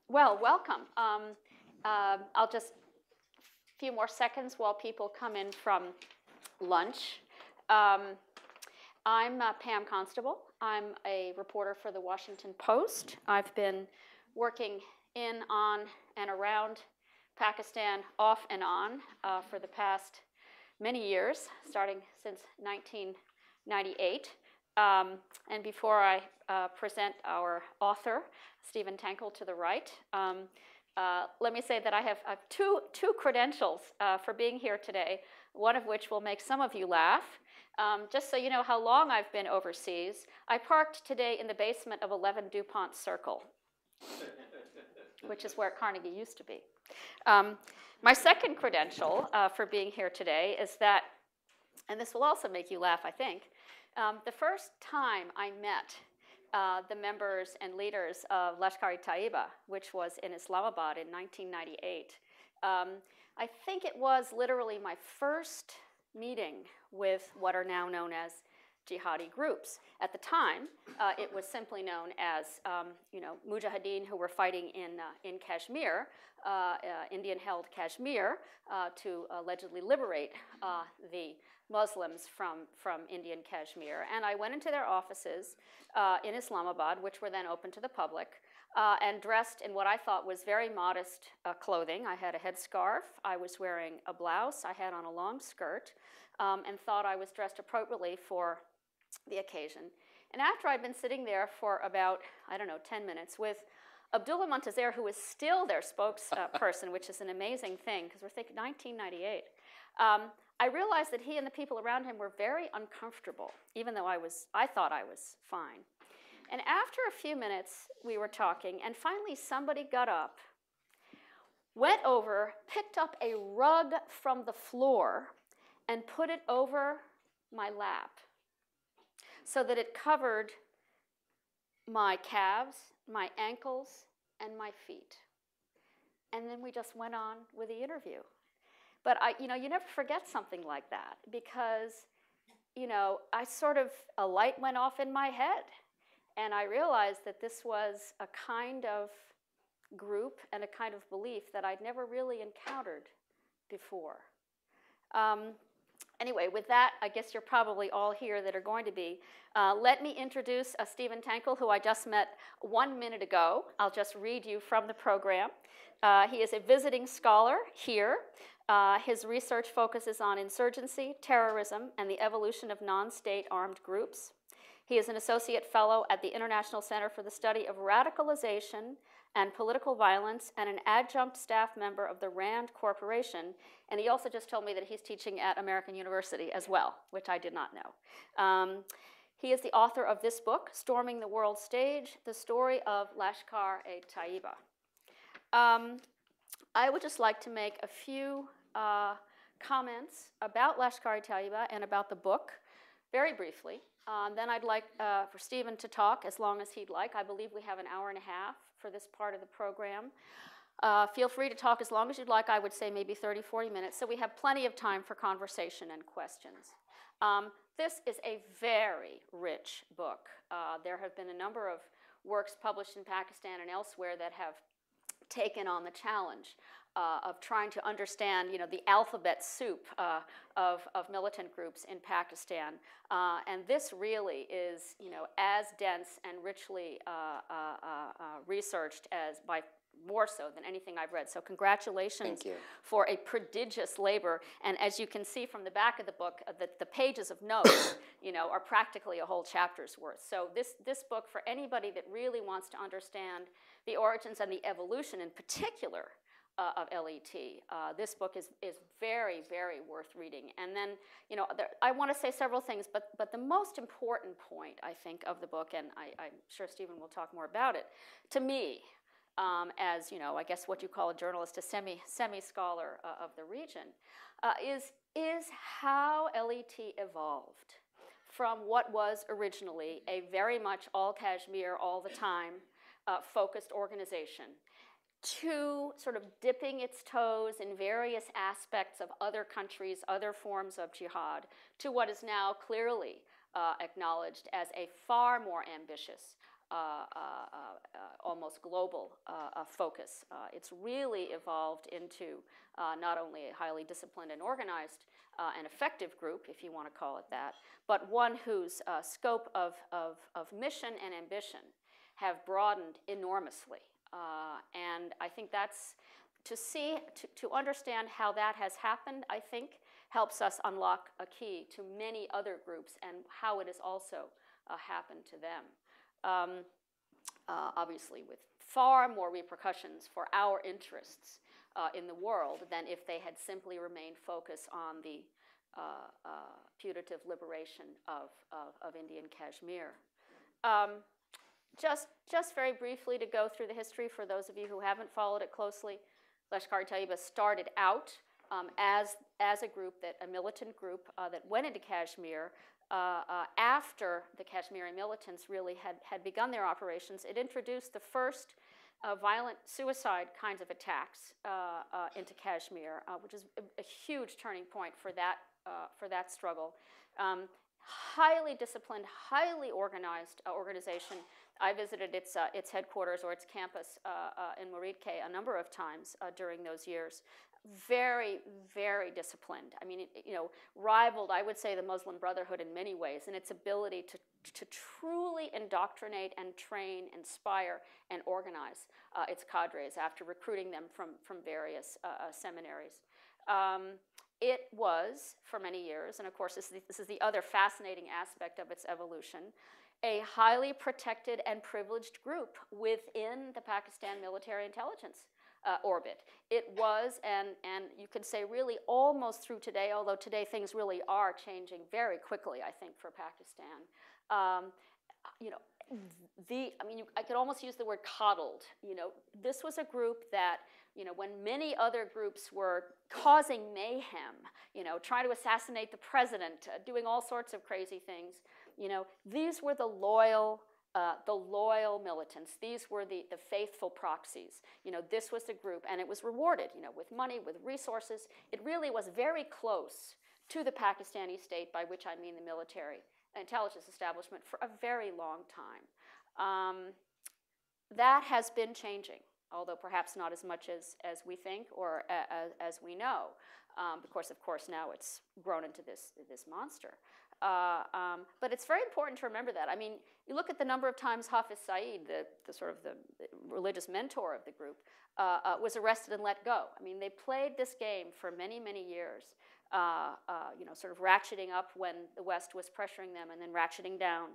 Well, welcome. I'll just a few more seconds while people come in from lunch. I'm Pam Constable. I'm a reporter for the Washington Post. I've been working in, on, and around Pakistan off and on for the past many years, starting since 1998. And before I present our author, Stephen Tankel, to the right, let me say that I have two credentials for being here today, one of which will make some of you laugh. Just so you know how long I've been overseas, I parked today in the basement of 11 DuPont Circle, which is where Carnegie used to be. My second credential for being here today is that, and this will also make you laugh, I think, the first time I met the members and leaders of Lashkar-e-Taiba, which was in Islamabad in 1998, I think it was literally my first meeting with what are now known as jihadi groups. At the time, it was simply known as, mujahideen who were fighting in Kashmir, Indian-held Kashmir, to allegedly liberate the Muslims from Indian Kashmir. And I went into their offices in Islamabad, which were then open to the public, and dressed in what I thought was very modest clothing. I had a headscarf, I was wearing a blouse, I had on a long skirt, and thought I was dressed appropriately for the occasion. And after I'd been sitting there for about, 10 minutes with Abdullah Montazer, who is still their spokesperson, which is an amazing thing, because we're thinking 1998, I realized that he and the people around him were very uncomfortable, even though I thought I was fine. And after a few minutes, we were talking, and finally somebody got up, went over, picked up a rug from the floor, and put it over my lap so that it covered my calves, my ankles, and my feet. And then we just went on with the interview. But you never forget something like that because, a light went off in my head. And I realized that this was a kind of group and a kind of belief that I'd never really encountered before. Anyway, with that, I guess you're probably all here that are going to be. Let me introduce Stephen Tankel, who I just met 1 minute ago. I'll just read you from the program. He is a visiting scholar here. His research focuses on insurgency, terrorism, and the evolution of non-state armed groups. He is an associate fellow at the International Center for the Study of Radicalization and Political Violence and an adjunct staff member of the RAND Corporation. And he also just told me that he's teaching at American University as well, which I did not know. He is the author of this book, Storming the World Stage, The Story of Lashkar-e-Taiba. I would just like to make a few comments about Lashkar-e-Taiba and about the book, very briefly. Then I'd like for Stephen to talk as long as he'd like. I believe we have an hour and a half for this part of the program. Feel free to talk as long as you'd like. I would say maybe 30, 40 minutes. So we have plenty of time for conversation and questions. This is a very rich book. There have been a number of works published in Pakistan and elsewhere that have taken on the challenge of trying to understand, the alphabet soup of militant groups in Pakistan. And this really is, as dense and richly researched as by more so than anything I've read. So congratulations for a prodigious labor. And as you can see from the back of the book, the pages of notes, are practically a whole chapter's worth. So this book, for anybody that really wants to understand the origins and the evolution in particular of LET, this book is very, very worth reading. And then, I want to say several things, but the most important point, I think, of the book, and I'm sure Stephen will talk more about it, to me, as I guess what you call a journalist, a semi-scholar of the region, is how LET evolved from what was originally a very much all Kashmir, all the time focused organization to sort of dipping its toes in various aspects of other countries, other forms of jihad, to what is now clearly acknowledged as a far more ambitious almost global focus. It's really evolved into not only a highly disciplined and organized and effective group, if you want to call it that, but one whose scope of mission and ambition have broadened enormously. And I think that's, to understand how that has happened, I think, helps us unlock a key to many other groups and how it has also happened to them. Obviously with far more repercussions for our interests in the world than if they had simply remained focused on the putative liberation of Indian Kashmir. Just very briefly to go through the history for those of you who haven't followed it closely, Lashkar-e-Taiba started out as a militant group that went into Kashmir after the Kashmiri militants really had begun their operations. It introduced the first violent suicide kinds of attacks into Kashmir, which is a huge turning point for that struggle. Highly disciplined, highly organized organization. I visited its headquarters or its campus in Muridke a number of times during those years. Very, very disciplined. I mean, rivaled, I would say, the Muslim Brotherhood in many ways in its ability to truly indoctrinate and train, inspire, and organize its cadres after recruiting them from various seminaries. It was, for many years, and of course this is the other fascinating aspect of its evolution, a highly protected and privileged group within the Pakistan military intelligence orbit. It was, and you could say really almost through today, although today things really are changing very quickly, I think, for Pakistan. I could almost use the word coddled. This was a group that, when many other groups were causing mayhem, trying to assassinate the president, doing all sorts of crazy things, these were the loyal militants. These were the faithful proxies. This was the group, and it was rewarded, with money, with resources. It really was very close to the Pakistani state, by which I mean the military intelligence establishment, for a very long time. That has been changing, although perhaps not as much as we think or as we know. Because of course now it's grown into this monster. But it's very important to remember that. I mean, you look at the number of times Hafiz Saeed, the sort of the religious mentor of the group, was arrested and let go. I mean, they played this game for many, many years, sort of ratcheting up when the West was pressuring them and then ratcheting down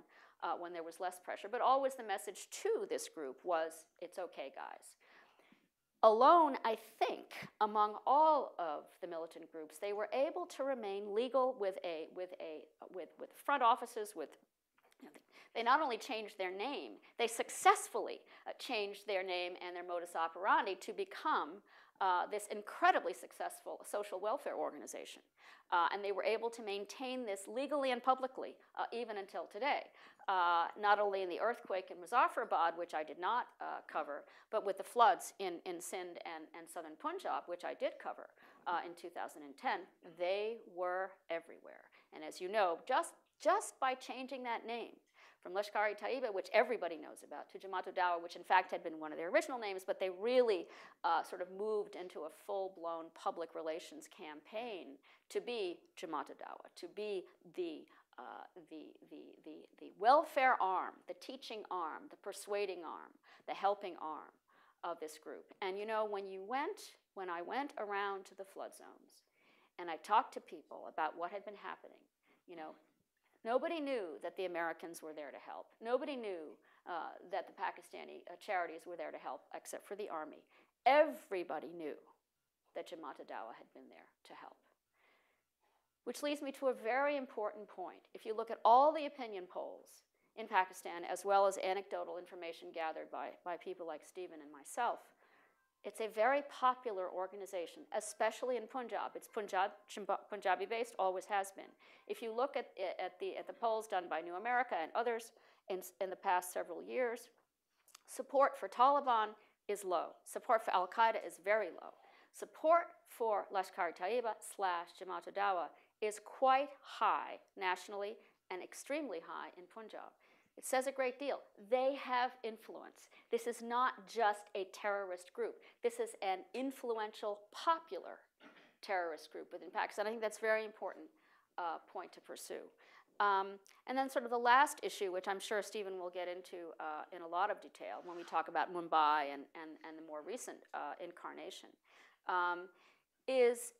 when there was less pressure. But always the message to this group was, it's okay, guys. Alone, I think, among all of the militant groups, they were able to remain legal with front offices. They not only changed their name, they successfully changed their name and their modus operandi to become this incredibly successful social welfare organization. And they were able to maintain this legally and publicly even until today. Not only in the earthquake in Muzaffarabad, which I did not cover, but with the floods in Sindh and southern Punjab, which I did cover in 2010, they were everywhere. And as you know, just by changing that name from Lashkar-e-Taiba, which everybody knows about, to Jamaat-ud-Dawa, which in fact had been one of their original names, but they really sort of moved into a full-blown public relations campaign to be Jamaat-ud-Dawa, to be the welfare arm, the teaching arm, the persuading arm, the helping arm of this group. And when I went around to the flood zones and I talked to people about what had been happening, nobody knew that the Americans were there to help. Nobody knew that the Pakistani charities were there to help, except for the army. Everybody knew that Jamaat-ud-Dawa had been there to help. Which leads me to a very important point. If you look at all the opinion polls in Pakistan, as well as anecdotal information gathered by people like Stephen and myself, it's a very popular organization, especially in Punjab. It's Punjabi-based, always has been. If you look at the polls done by New America and others in the past several years, support for Taliban is low. Support for Al-Qaeda is very low. Support for Lashkar-e-Taiba / Jamaat-ud-Dawa is quite high nationally and extremely high in Punjab. It says a great deal. They have influence. This is not just a terrorist group. This is an influential, popular terrorist group within Pakistan. I think that's a very important point to pursue. And then sort of the last issue, which I'm sure Stephen will get into in a lot of detail when we talk about Mumbai and the more recent incarnation, is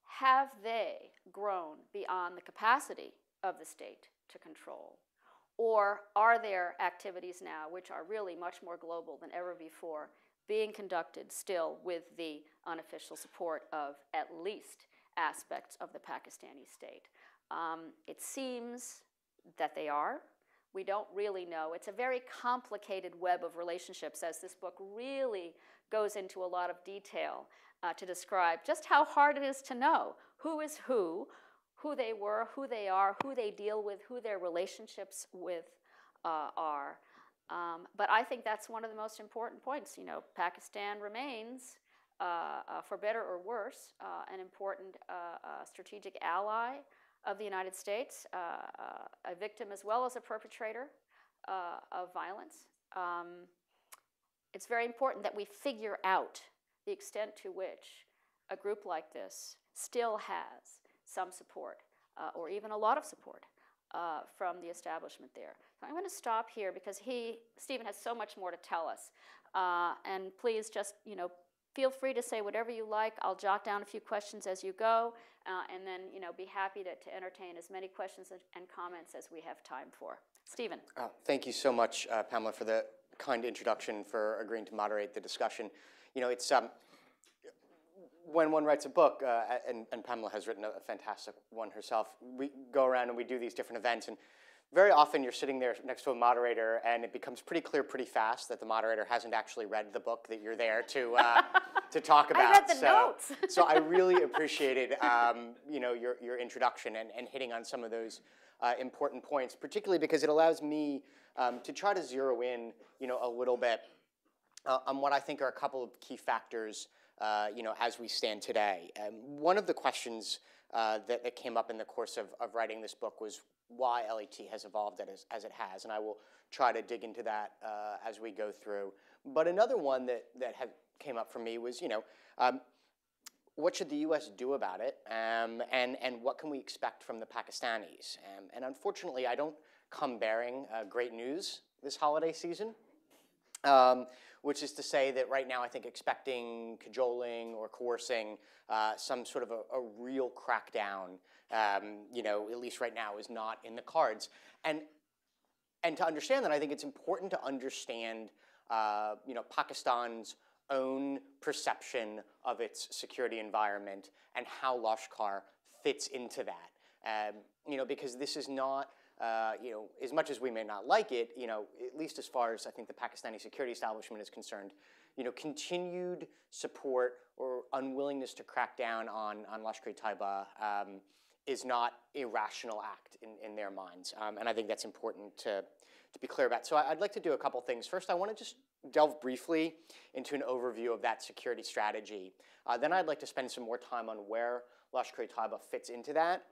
have they grown beyond the capacity of the state to control? Or are there activities now which are really much more global than ever before being conducted still with the unofficial support of at least aspects of the Pakistani state? It seems that they are. We don't really know. It's a very complicated web of relationships, as this book really goes into a lot of detail to describe just how hard it is to know who is who they were, who they are, who they deal with, who their relationships with are. But I think that's one of the most important points. You know, Pakistan remains, for better or worse, an important strategic ally of the United States, a victim as well as a perpetrator of violence. It's very important that we figure out the extent to which a group like this still has some support, or even a lot of support, from the establishment there. So I'm going to stop here because Stephen has so much more to tell us. And please just, feel free to say whatever you like. I'll jot down a few questions as you go, and then, be happy to entertain as many questions and comments as we have time for. Stephen. Thank you so much, Pamela, for the kind introduction, for agreeing to moderate the discussion. It's when one writes a book, and Pamela has written a fantastic one herself, we go around and we do these different events, and very often you're sitting there next to a moderator, and it becomes pretty clear pretty fast that the moderator hasn't actually read the book that you're there to talk about. I read the notes. So I really appreciated your introduction and hitting on some of those important points, particularly because it allows me to try to zero in a little bit on what I think are a couple of key factors as we stand today. One of the questions that came up in the course of writing this book was why LAT has evolved as it has, and I will try to dig into that as we go through. But another one that came up for me was, what should the U.S. do about it, and what can we expect from the Pakistanis? And unfortunately, I don't come bearing great news this holiday season. Which is to say that right now I think expecting cajoling or coercing some sort of a real crackdown, at least right now, is not in the cards. And to understand that, I think it's important to understand, Pakistan's own perception of its security environment and how Lashkar fits into that. Because this is not, as much as we may not like it, at least as far as I think the Pakistani security establishment is concerned, continued support or unwillingness to crack down on Lashkar-e-Taiba is not a rational act in their minds. And I think that's important to be clear about. So I'd like to do a couple things. First, I want to just delve briefly into an overview of that security strategy. Then I'd like to spend some more time on where Lashkar-e-Taiba fits into that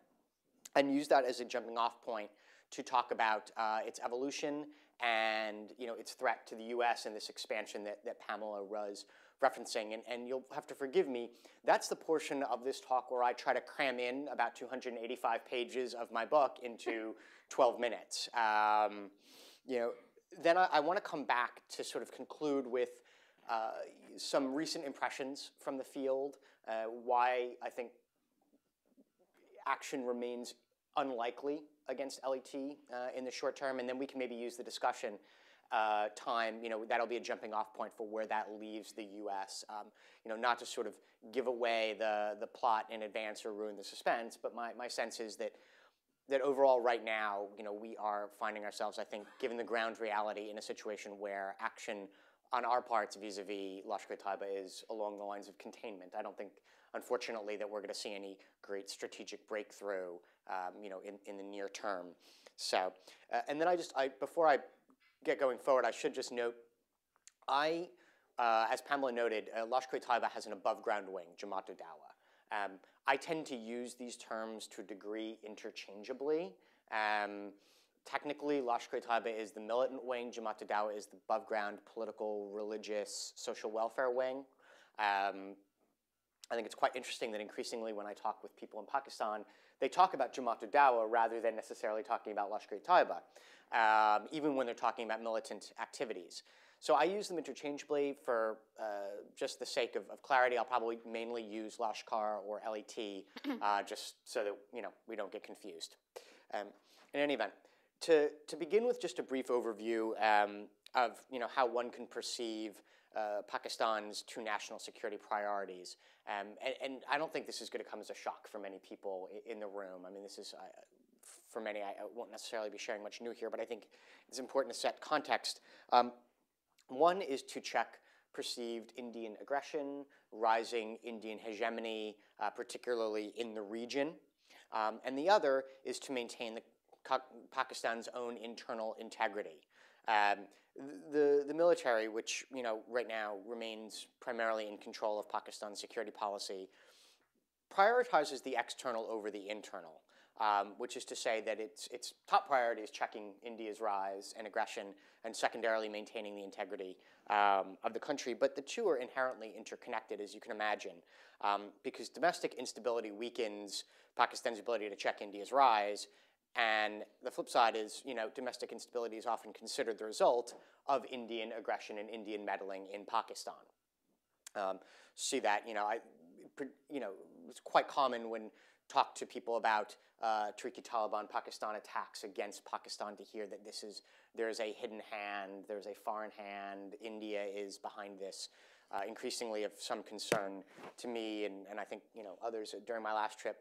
and use that as a jumping off point to talk about its evolution and its threat to the U.S. and this expansion that Pamela was referencing. And you'll have to forgive me, that's the portion of this talk where I try to cram in about 285 pages of my book into 12 minutes. Then I want to come back to sort of conclude with some recent impressions from the field, why I think action remains unlikely against LAT in the short term, and then we can maybe use the discussion time, that'll be a jumping off point for where that leaves the U.S. Not to sort of give away the plot in advance or ruin the suspense, but my sense is that overall right now, we are finding ourselves, I think, given the ground reality, in a situation where action on our parts vis-a-vis Lashkar-e-Taiba is along the lines of containment. I don't think, unfortunately, that we're going to see any great strategic breakthrough, in the near term. So, and then before I get going forward, I should just note, as Pamela noted, Lashkar-e-Taiba has an above-ground wing, Jamaat-ud-Dawa. I tend to use these terms to a degree interchangeably, Technically, Lashkar-e-Taiba is the militant wing. Jamaat-e-Dawa is the above-ground political, religious, social welfare wing. I think it's quite interesting that increasingly when I talk with people in Pakistan, they talk about Jamaat-e-Dawa rather than necessarily talking about Lashkar-e-Taiba, even when they're talking about militant activities. So I use them interchangeably for just the sake of clarity. I'll probably mainly use Lashkar or LET just so that we don't get confused. In any event, to begin with just a brief overview of how one can perceive Pakistan's two national security priorities. And I don't think this is going to come as a shock for many people in the room. I mean, this is, for many, I won't necessarily be sharing much new here, but I think it's important to set context. One is to check perceived Indian aggression, rising Indian hegemony, particularly in the region. And the other is to maintain Pakistan's own internal integrity. The military, which right now remains primarily in control of Pakistan's security policy, prioritizes the external over the internal, which is to say that its top priority is checking India's rise and aggression, and secondarily maintaining the integrity of the country. But the two are inherently interconnected, as you can imagine, because domestic instability weakens Pakistan's ability to check India's rise. And the flip side is, domestic instability is often considered the result of Indian aggression and Indian meddling in Pakistan. See that, it's quite common when talk to people about Tehrik-e-Taliban Pakistan attacks against Pakistan to hear that there is a hidden hand, there's a foreign hand, India is behind this. Increasingly of some concern to me and I think others during my last trip.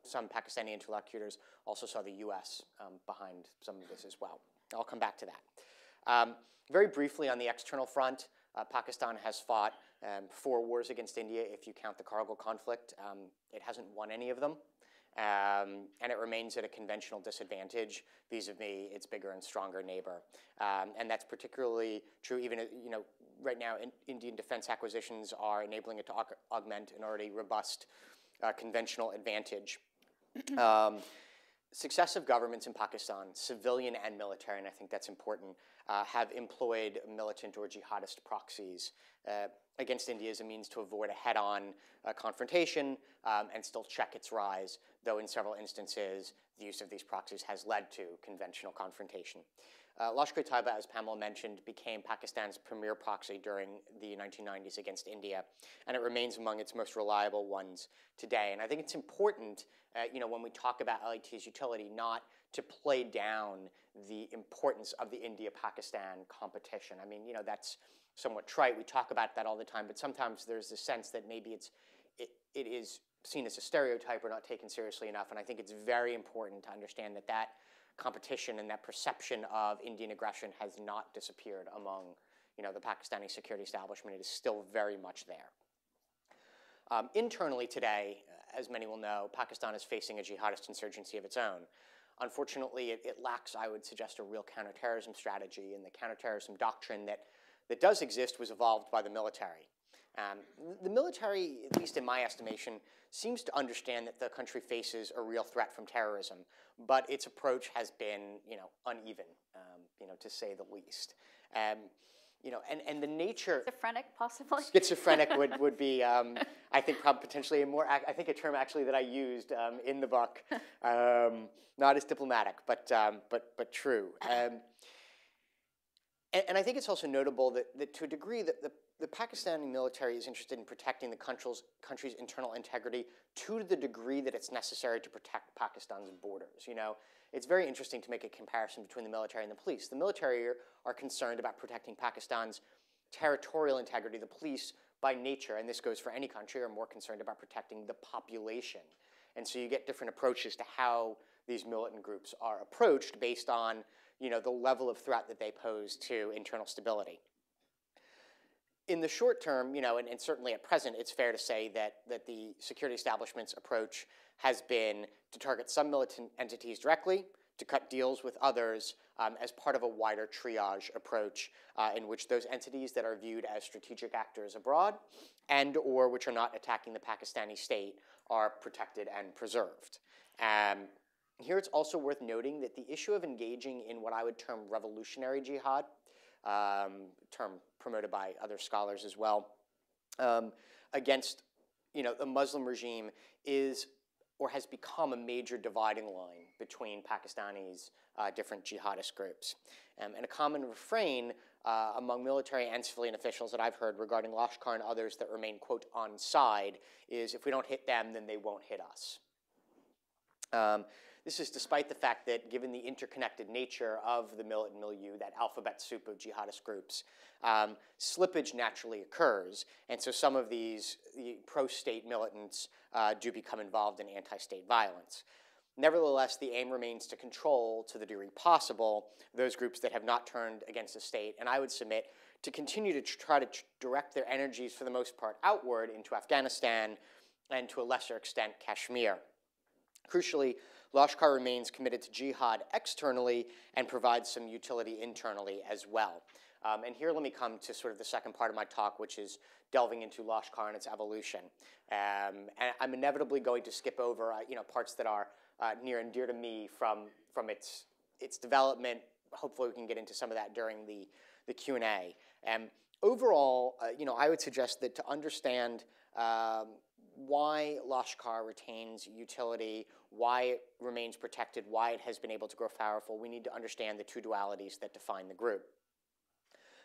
Some Pakistani interlocutors also saw the U.S. Behind some of this as well. I'll come back to that. Very briefly on the external front, Pakistan has fought 4 wars against India if you count the Kargil conflict. It hasn't won any of them, and it remains at a conventional disadvantage vis-a-vis its bigger and stronger neighbor. And that's particularly true even, right now Indian defense acquisitions are enabling it to augment an already robust conventional advantage. Successive governments in Pakistan, civilian and military, and I think that's important, have employed militant or jihadist proxies against India as a means to avoid a head-on confrontation and still check its rise, though in several instances the use of these proxies has led to conventional confrontation. Lashkar-e-Taiba, as Pamela mentioned, became Pakistan's premier proxy during the 1990s against India, and it remains among its most reliable ones today. And I think it's important, when we talk about LET's utility, not to play down the importance of the India-Pakistan competition. I mean, that's somewhat trite. We talk about that all the time, but sometimes there's this sense that maybe it is seen as a stereotype or not taken seriously enough. And I think it's very important to understand that competition and that perception of Indian aggression has not disappeared among the Pakistani security establishment. It is still very much there. Internally today, as many will know, Pakistan is facing a jihadist insurgency of its own. Unfortunately, it lacks, I would suggest, a real counterterrorism strategy, and the counterterrorism doctrine that does exist was evolved by the military. The military, at least in my estimation, seems to understand that the country faces a real threat from terrorism, but its approach has been, uneven, to say the least. And the nature... Schizophrenic, possibly? Schizophrenic would be, I think, potentially a term actually that I used in the book. Not as diplomatic, but true. And I think it's also notable that to a degree that the Pakistani military is interested in protecting the country's internal integrity to the degree that it's necessary to protect Pakistan's borders. It's very interesting to make a comparison between the military and the police. The military are concerned about protecting Pakistan's territorial integrity. The police, by nature, and this goes for any country, are more concerned about protecting the population. And so you get different approaches to how these militant groups are approached based on the level of threat that they pose to internal stability. In the short term, and certainly at present, it's fair to say that the security establishment's approach has been to target some militant entities directly, to cut deals with others as part of a wider triage approach in which those entities that are viewed as strategic actors abroad and or which are not attacking the Pakistani state are protected and preserved. Here it's also worth noting that the issue of engaging in what I would term revolutionary jihad, term promoted by other scholars as well, against the Muslim regime is or has become a major dividing line between Pakistanis' different jihadist groups. And a common refrain among military and civilian officials that I've heard regarding Lashkar and others that remain, quote, on side is if we don't hit them, then they won't hit us. This is despite the fact that, given the interconnected nature of the militant milieu, that alphabet soup of jihadist groups, slippage naturally occurs. And so some of these pro-state militants do become involved in anti-state violence. Nevertheless, the aim remains to control, to the degree possible, those groups that have not turned against the state, and I would submit to continue to try to direct their energies, for the most part, outward into Afghanistan and, to a lesser extent, Kashmir. Crucially, Lashkar remains committed to jihad externally and provides some utility internally as well. And here let me come to sort of the second part of my talk, which is delving into Lashkar and its evolution. And I'm inevitably going to skip over parts that are near and dear to me from its development. Hopefully we can get into some of that during the Q&A. Overall, I would suggest that to understand why Lashkar retains utility, why it remains protected, why it has been able to grow powerful, we need to understand the two dualities that define the group.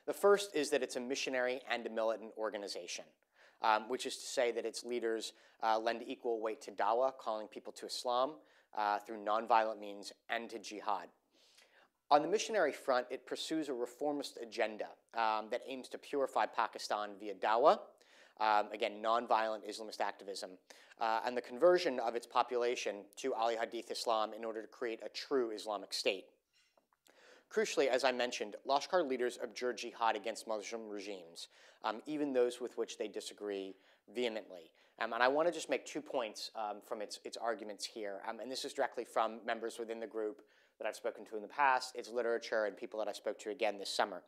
The first is that it's a missionary and a militant organization, which is to say that its leaders lend equal weight to dawah, calling people to Islam through nonviolent means, and to jihad. On the missionary front, it pursues a reformist agenda that aims to purify Pakistan via dawah, again, nonviolent Islamist activism, and the conversion of its population to Ali Hadith Islam in order to create a true Islamic state. Crucially, as I mentioned, Lashkar leaders abjure jihad against Muslim regimes, even those with which they disagree vehemently. And I want to just make 2 points from its arguments here, and this is directly from members within the group that I've spoken to in the past, its literature, and people that I spoke to again this summer.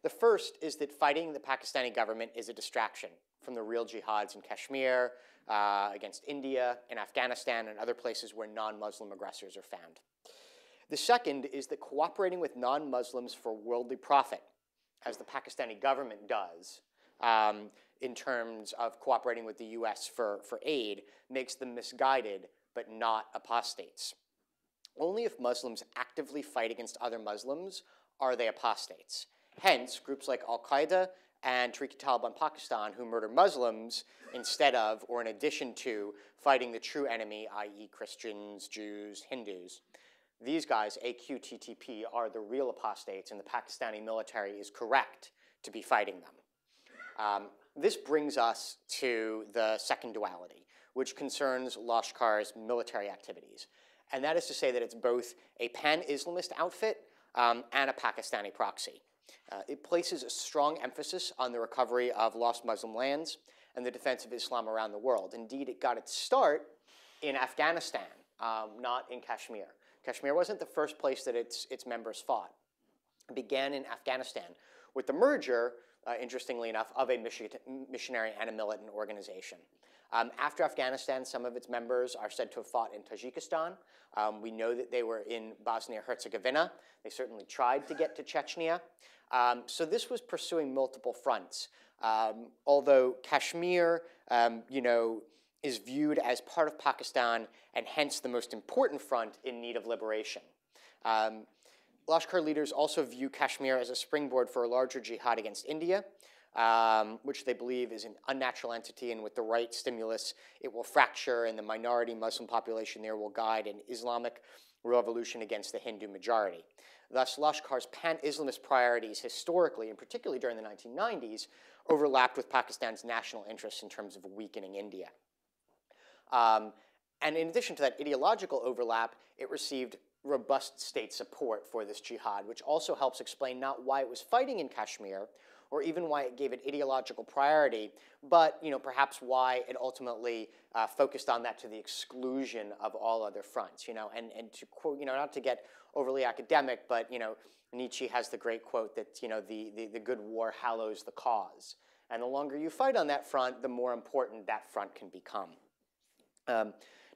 The first is that fighting the Pakistani government is a distraction from the real jihads in Kashmir, against India, in Afghanistan, and other places where non-Muslim aggressors are found. The second is that cooperating with non-Muslims for worldly profit, as the Pakistani government does, in terms of cooperating with the US for aid, makes them misguided but not apostates. Only if Muslims actively fight against other Muslims are they apostates. Hence, groups like Al-Qaeda and Tehrik-e-Taliban Pakistan, who murder Muslims instead of, or in addition to, fighting the true enemy, i.e. Christians, Jews, Hindus. These guys, AQTTP, are the real apostates, and the Pakistani military is correct to be fighting them. This brings us to the second duality, which concerns Lashkar's military activities. And that is to say that it's both a pan-Islamist outfit and a Pakistani proxy. It places a strong emphasis on the recovery of lost Muslim lands and the defense of Islam around the world. Indeed, it got its start in Afghanistan, not in Kashmir. Kashmir wasn't the first place that its members fought. It began in Afghanistan with the merger, interestingly enough, of a missionary and a militant organization. After Afghanistan, some of its members are said to have fought in Tajikistan. We know that they were in Bosnia-Herzegovina. They certainly tried to get to Chechnya. So this was pursuing multiple fronts. Although Kashmir, is viewed as part of Pakistan and hence the most important front in need of liberation. Lashkar leaders also view Kashmir as a springboard for a larger jihad against India, which they believe is an unnatural entity, and with the right stimulus, it will fracture, and the minority Muslim population there will guide an Islamic revolution against the Hindu majority. Thus, Lashkar's pan-Islamist priorities historically, and particularly during the 1990s, overlapped with Pakistan's national interests in terms of weakening India. And in addition to that ideological overlap, it received robust state support for this jihad, which also helps explain not why it was fighting in Kashmir, or even why it gave it ideological priority, but perhaps why it ultimately focused on that to the exclusion of all other fronts. And to quote, not to get overly academic, but Nietzsche has the great quote that the good war hallows the cause, and the longer you fight on that front, the more important that front can become.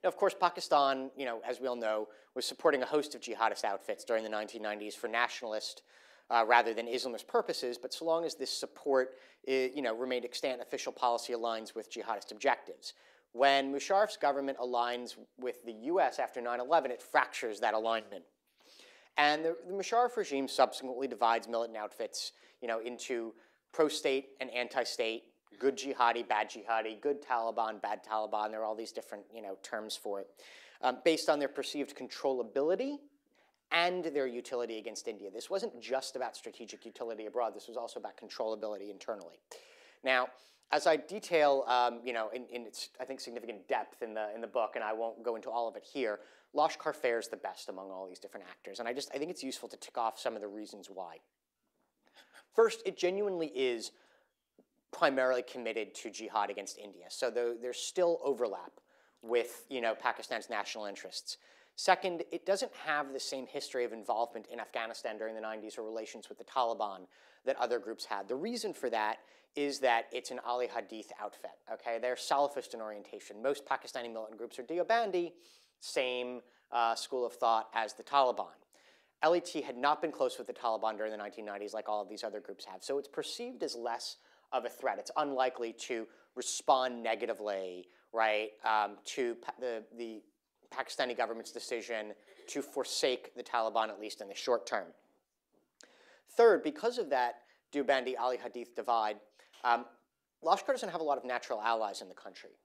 Now, of course, Pakistan, as we all know, was supporting a host of jihadist outfits during the 1990s for nationalist rather than Islamist purposes, but so long as this support remained extant, official policy aligns with jihadist objectives. When Musharraf's government aligns with the US after 9/11, it fractures that alignment. And the Musharraf regime subsequently divides militant outfits into pro-state and anti-state, good jihadi, good Taliban, bad Taliban. There are all these different terms for it, based on their perceived controllability and their utility against India. This wasn't just about strategic utility abroad. This was also about controllability internally. Now, as I detail, in its, I think, significant depth in the book, and I won't go into all of it here, Lashkar fares the best among all these different actors, and I think it's useful to tick off some of the reasons why. First, it genuinely is primarily committed to jihad against India, so there's still overlap with Pakistan's national interests. Second, it doesn't have the same history of involvement in Afghanistan during the 90s or relations with the Taliban that other groups had. The reason for that is that it's an Ali Hadith outfit. Okay, they're Salafist in orientation. Most Pakistani militant groups are Deobandi, same school of thought as the Taliban. LET had not been close with the Taliban during the 1990s like all of these other groups have, so it's perceived as less of a threat. It's unlikely to respond negatively, right, to the Pakistani government's decision to forsake the Taliban, at least in the short term. Third, because of that Deobandi-Ali Hadith divide, Lashkar doesn't have a lot of natural allies in the country.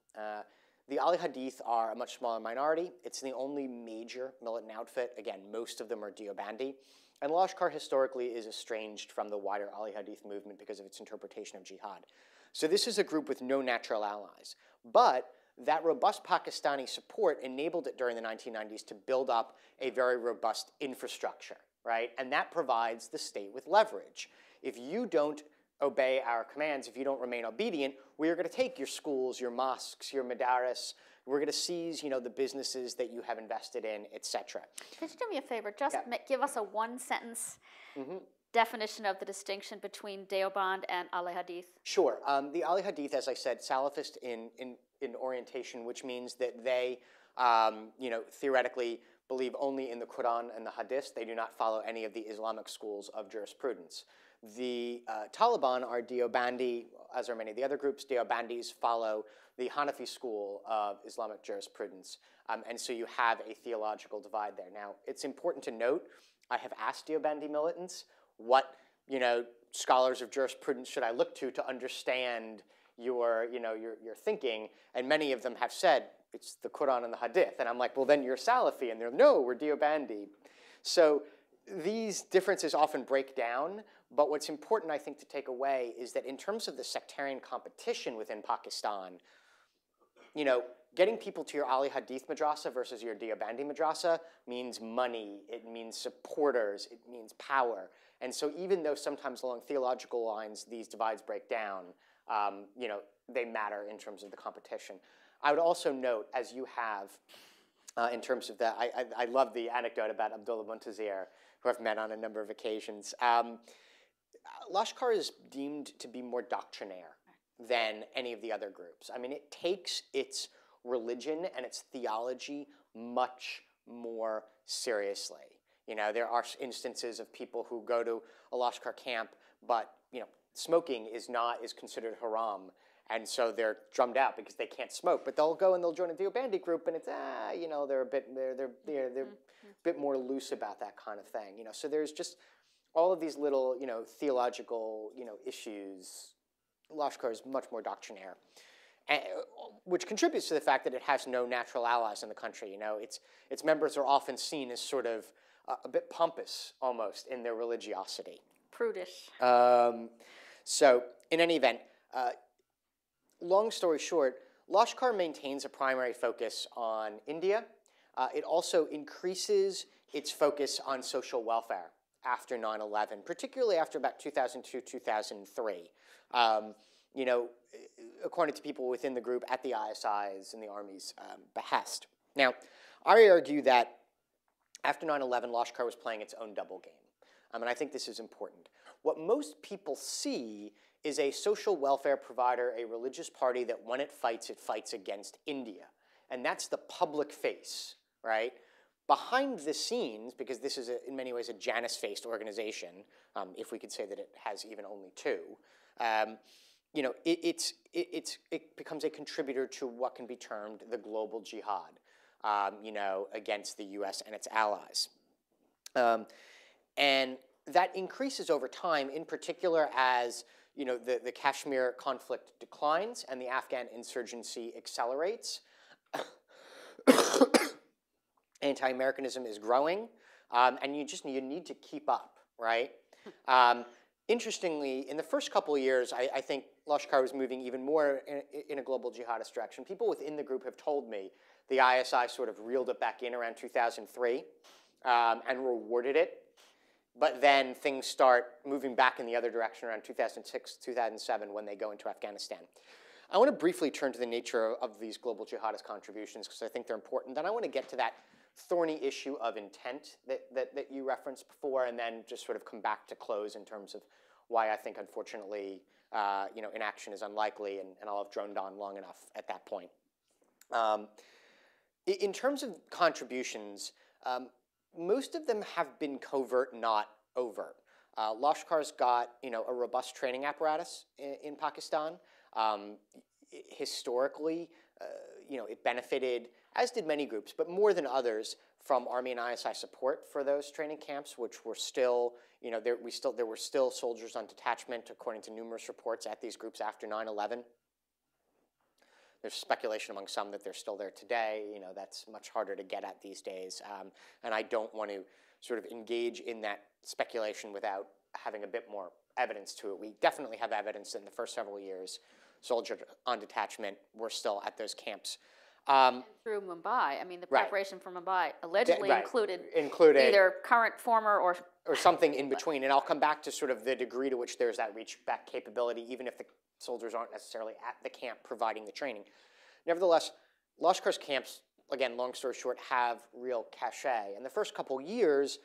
The Ali Hadith are a much smaller minority. It's the only major militant outfit. Again, most of them are Deobandi. And Lashkar historically is estranged from the wider Ali Hadith movement because of its interpretation of jihad. So this is a group with no natural allies. But that robust Pakistani support enabled it during the 1990s to build up a very robust infrastructure, right? And that provides the state with leverage. If you don't obey our commands, if you don't remain obedient, we are going to take your schools, your mosques, your madaris. We're going to seize, the businesses that you have invested in, etc. Could you do me a favor? Just give us a one-sentence definition of the distinction between Deoband and Ali Hadith. Sure. The Ali Hadith, as I said, Salafist in orientation, which means that they, theoretically believe only in the Quran and the Hadith. They do not follow any of the Islamic schools of jurisprudence. The Taliban are Deobandi, as are many of the other groups. Deobandis follow the Hanafi school of Islamic jurisprudence. And so you have a theological divide there. Now, it's important to note, I have asked Deobandi militants, what scholars of jurisprudence should I look to understand your thinking? And many of them have said, it's the Quran and the Hadith. And I'm like, well, then you're Salafi. And they're, no, we're Deobandi. So these differences often break down. But what's important, I think, to take away is that in terms of the sectarian competition within Pakistan, getting people to your Ali Hadith madrasa versus your Deobandi madrasa means money, it means supporters, it means power. And so even though sometimes along theological lines these divides break down, they matter in terms of the competition. I would also note, as you have, in terms of that, I love the anecdote about Abdullah Muntazir, who I've met on a number of occasions. Lashkar is deemed to be more doctrinaire than any of the other groups. I mean, it takes its religion and its theology much more seriously. There are instances of people who go to a Lashkar camp, but smoking is considered haram, and so they're drummed out because they can't smoke. But they'll go and they'll join a Deobandi group, and it's they're a bit more loose about that kind of thing. So there's just all of these little theological issues. Lashkar is much more doctrinaire, which contributes to the fact that it has no natural allies in the country. Its members are often seen as sort of a bit pompous, almost, in their religiosity. Prudish. So, in any event, long story short, Lashkar maintains a primary focus on India. It also increases its focus on social welfare after 9/11, particularly after about 2002, 2003. According to people within the group at the ISI's and the Army's behest. Now, I argue that after 9/11, Lashkar was playing its own double game. And I think this is important. What most people see is a social welfare provider, a religious party that when it fights against India. and that's the public face, right? Behind the scenes, because this is in many ways a Janus-faced organization, if we could say that it has even only two, you know, it becomes a contributor to what can be termed the global jihad, you know, against the U.S. and its allies. And that increases over time, in particular as, you know, the Kashmir conflict declines and the Afghan insurgency accelerates. Anti-Americanism is growing, and you need to keep up, right? Interestingly, in the first couple of years, I think Lashkar was moving even more in a global jihadist direction. People within the group have told me the ISI sort of reeled it back in around 2003 and rewarded it. But then things start moving back in the other direction around 2006, 2007 when they go into Afghanistan. I want to briefly turn to the nature of these global jihadist contributions because I think they're important. Then I want to get to that thorny issue of intent that you referenced before, and then just sort of come back to close in terms of why I think, unfortunately, you know, inaction is unlikely, and I'll have droned on long enough at that point. In terms of contributions, most of them have been covert, not overt. Lashkar's got, you know, a robust training apparatus in Pakistan. Historically, you know, it benefited, as did many groups, but more than others, from Army and ISI support for those training camps, which were still, you know, there were still soldiers on detachment, according to numerous reports, at these groups after 9/11. There's speculation among some that they're still there today. You know, that's much harder to get at these days, and I don't want to sort of engage in that speculation without having a bit more evidence to it. We definitely have evidence that in the first several years, soldiers on detachment were still at those camps. Through Mumbai, I mean, the Right. preparation for Mumbai allegedly Right. included Included either current, former, or something in between. And I'll come back to sort of the degree to which there's that reach back capability, even if the soldiers aren't necessarily at the camp providing the training. Nevertheless, Lashkar's camps, again, long story short, have real cachet. And the first couple years,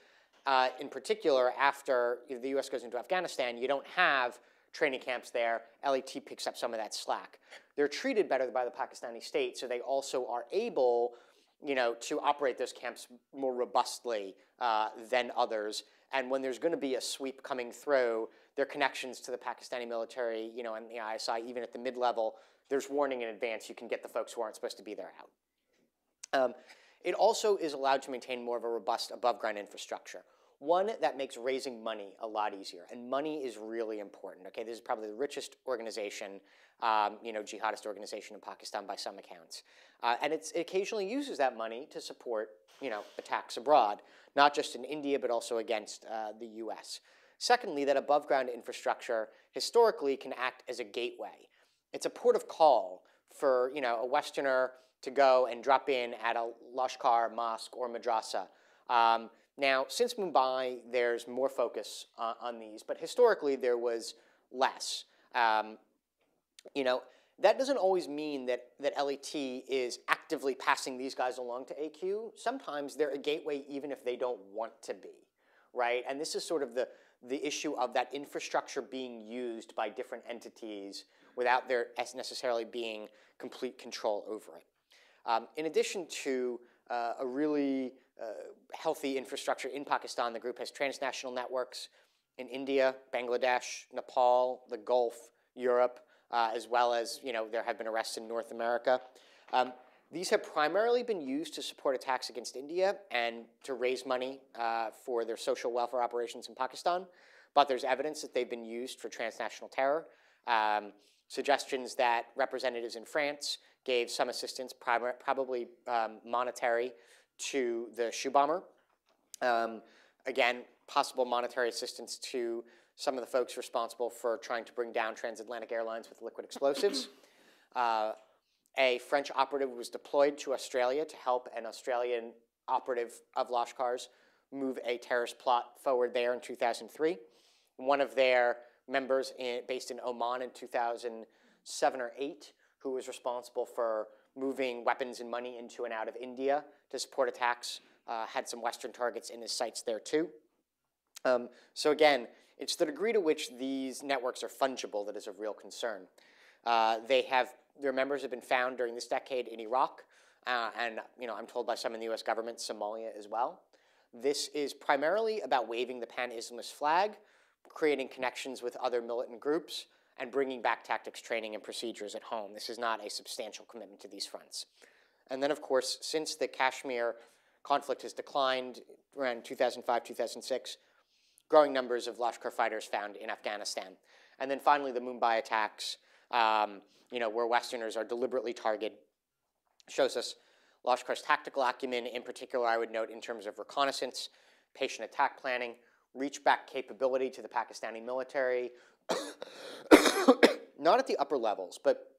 in particular, after the U.S. goes into Afghanistan, you don't have training camps there. LAT picks up some of that slack. They're treated better by the Pakistani state, so they also are able, you know, to operate those camps more robustly than others. And when there's going to be a sweep coming through, their connections to the Pakistani military, you know, and the ISI, even at the mid-level, there's warning in advance. You can get the folks who aren't supposed to be there out. It also is allowed to maintain more of a robust above-ground infrastructure. One that makes raising money a lot easier, and money is really important. Okay, this is probably the richest organization, you know, jihadist organization in Pakistan by some accounts, and it occasionally uses that money to support, you know, attacks abroad, not just in India but also against the U.S. Secondly, that above-ground infrastructure historically can act as a gateway. It's a port of call for, you know, a Westerner to go and drop in at a Lashkar mosque or madrasa. Now, since Mumbai, there's more focus on these, but historically there was less. You know, that doesn't always mean that LAT is actively passing these guys along to AQ. Sometimes they're a gateway even if they don't want to be, right? And this is sort of the issue of that infrastructure being used by different entities without there necessarily being complete control over it. In addition to a really healthy infrastructure in Pakistan, the group has transnational networks in India, Bangladesh, Nepal, the Gulf, Europe, as well as, you know, there have been arrests in North America. These have primarily been used to support attacks against India and to raise money for their social welfare operations in Pakistan, but there's evidence that they've been used for transnational terror. Suggestions that representatives in France gave some assistance, probably monetary, to the shoe bomber. Again, possible monetary assistance to some of the folks responsible for trying to bring down transatlantic airlines with liquid explosives. A French operative was deployed to Australia to help an Australian operative of Lashkar's move a terrorist plot forward there in 2003. One of their members based in Oman in 2007 or 8, who was responsible for moving weapons and money into and out of India to support attacks, had some Western targets in his sights there too. So again, it's the degree to which these networks are fungible that is of real concern. Their members have been found during this decade in Iraq, and I'm told by some in the U.S. government, Somalia as well. This is primarily about waving the pan-Islamist flag, creating connections with other militant groups, and bringing back tactics training and procedures at home. This is not a substantial commitment to these fronts. And then, of course, since the Kashmir conflict has declined around 2005, 2006, growing numbers of Lashkar fighters found in Afghanistan. And then finally, the Mumbai attacks, where Westerners are deliberately targeted, shows us Lashkar's tactical acumen, in particular, I would note in terms of reconnaissance, patient attack planning, reach-back capability to the Pakistani military, not at the upper levels, but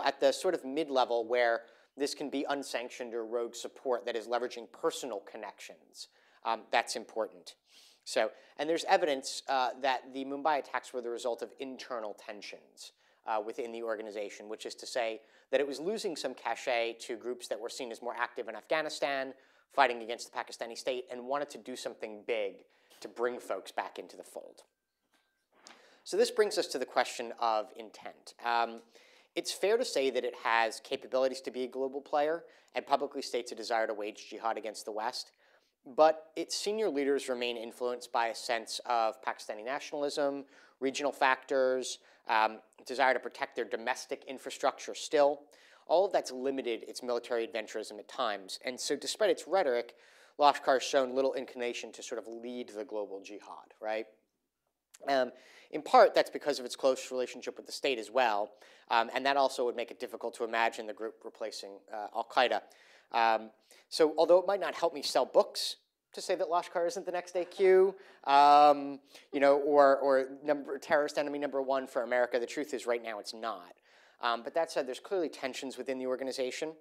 at the sort of mid-level where this can be unsanctioned or rogue support that is leveraging personal connections. That's important. So, and there's evidence that the Mumbai attacks were the result of internal tensions within the organization, which is to say that it was losing some cachet to groups that were seen as more active in Afghanistan, fighting against the Pakistani state, and wanted to do something big to bring folks back into the fold. So this brings us to the question of intent. It's fair to say that it has capabilities to be a global player and publicly states a desire to wage jihad against the West, but its senior leaders remain influenced by a sense of Pakistani nationalism, regional factors, desire to protect their domestic infrastructure still. All of that's limited its military adventurism at times. And so despite its rhetoric, Lashkar has shown little inclination to sort of lead the global jihad, right? In part, that's because of its close relationship with the state as well, and that also would make it difficult to imagine the group replacing al-Qaeda. So although it might not help me sell books to say that Lashkar isn't the next AQ, or terrorist enemy number one for America, the truth is right now it's not. But that said, there's clearly tensions within the organization,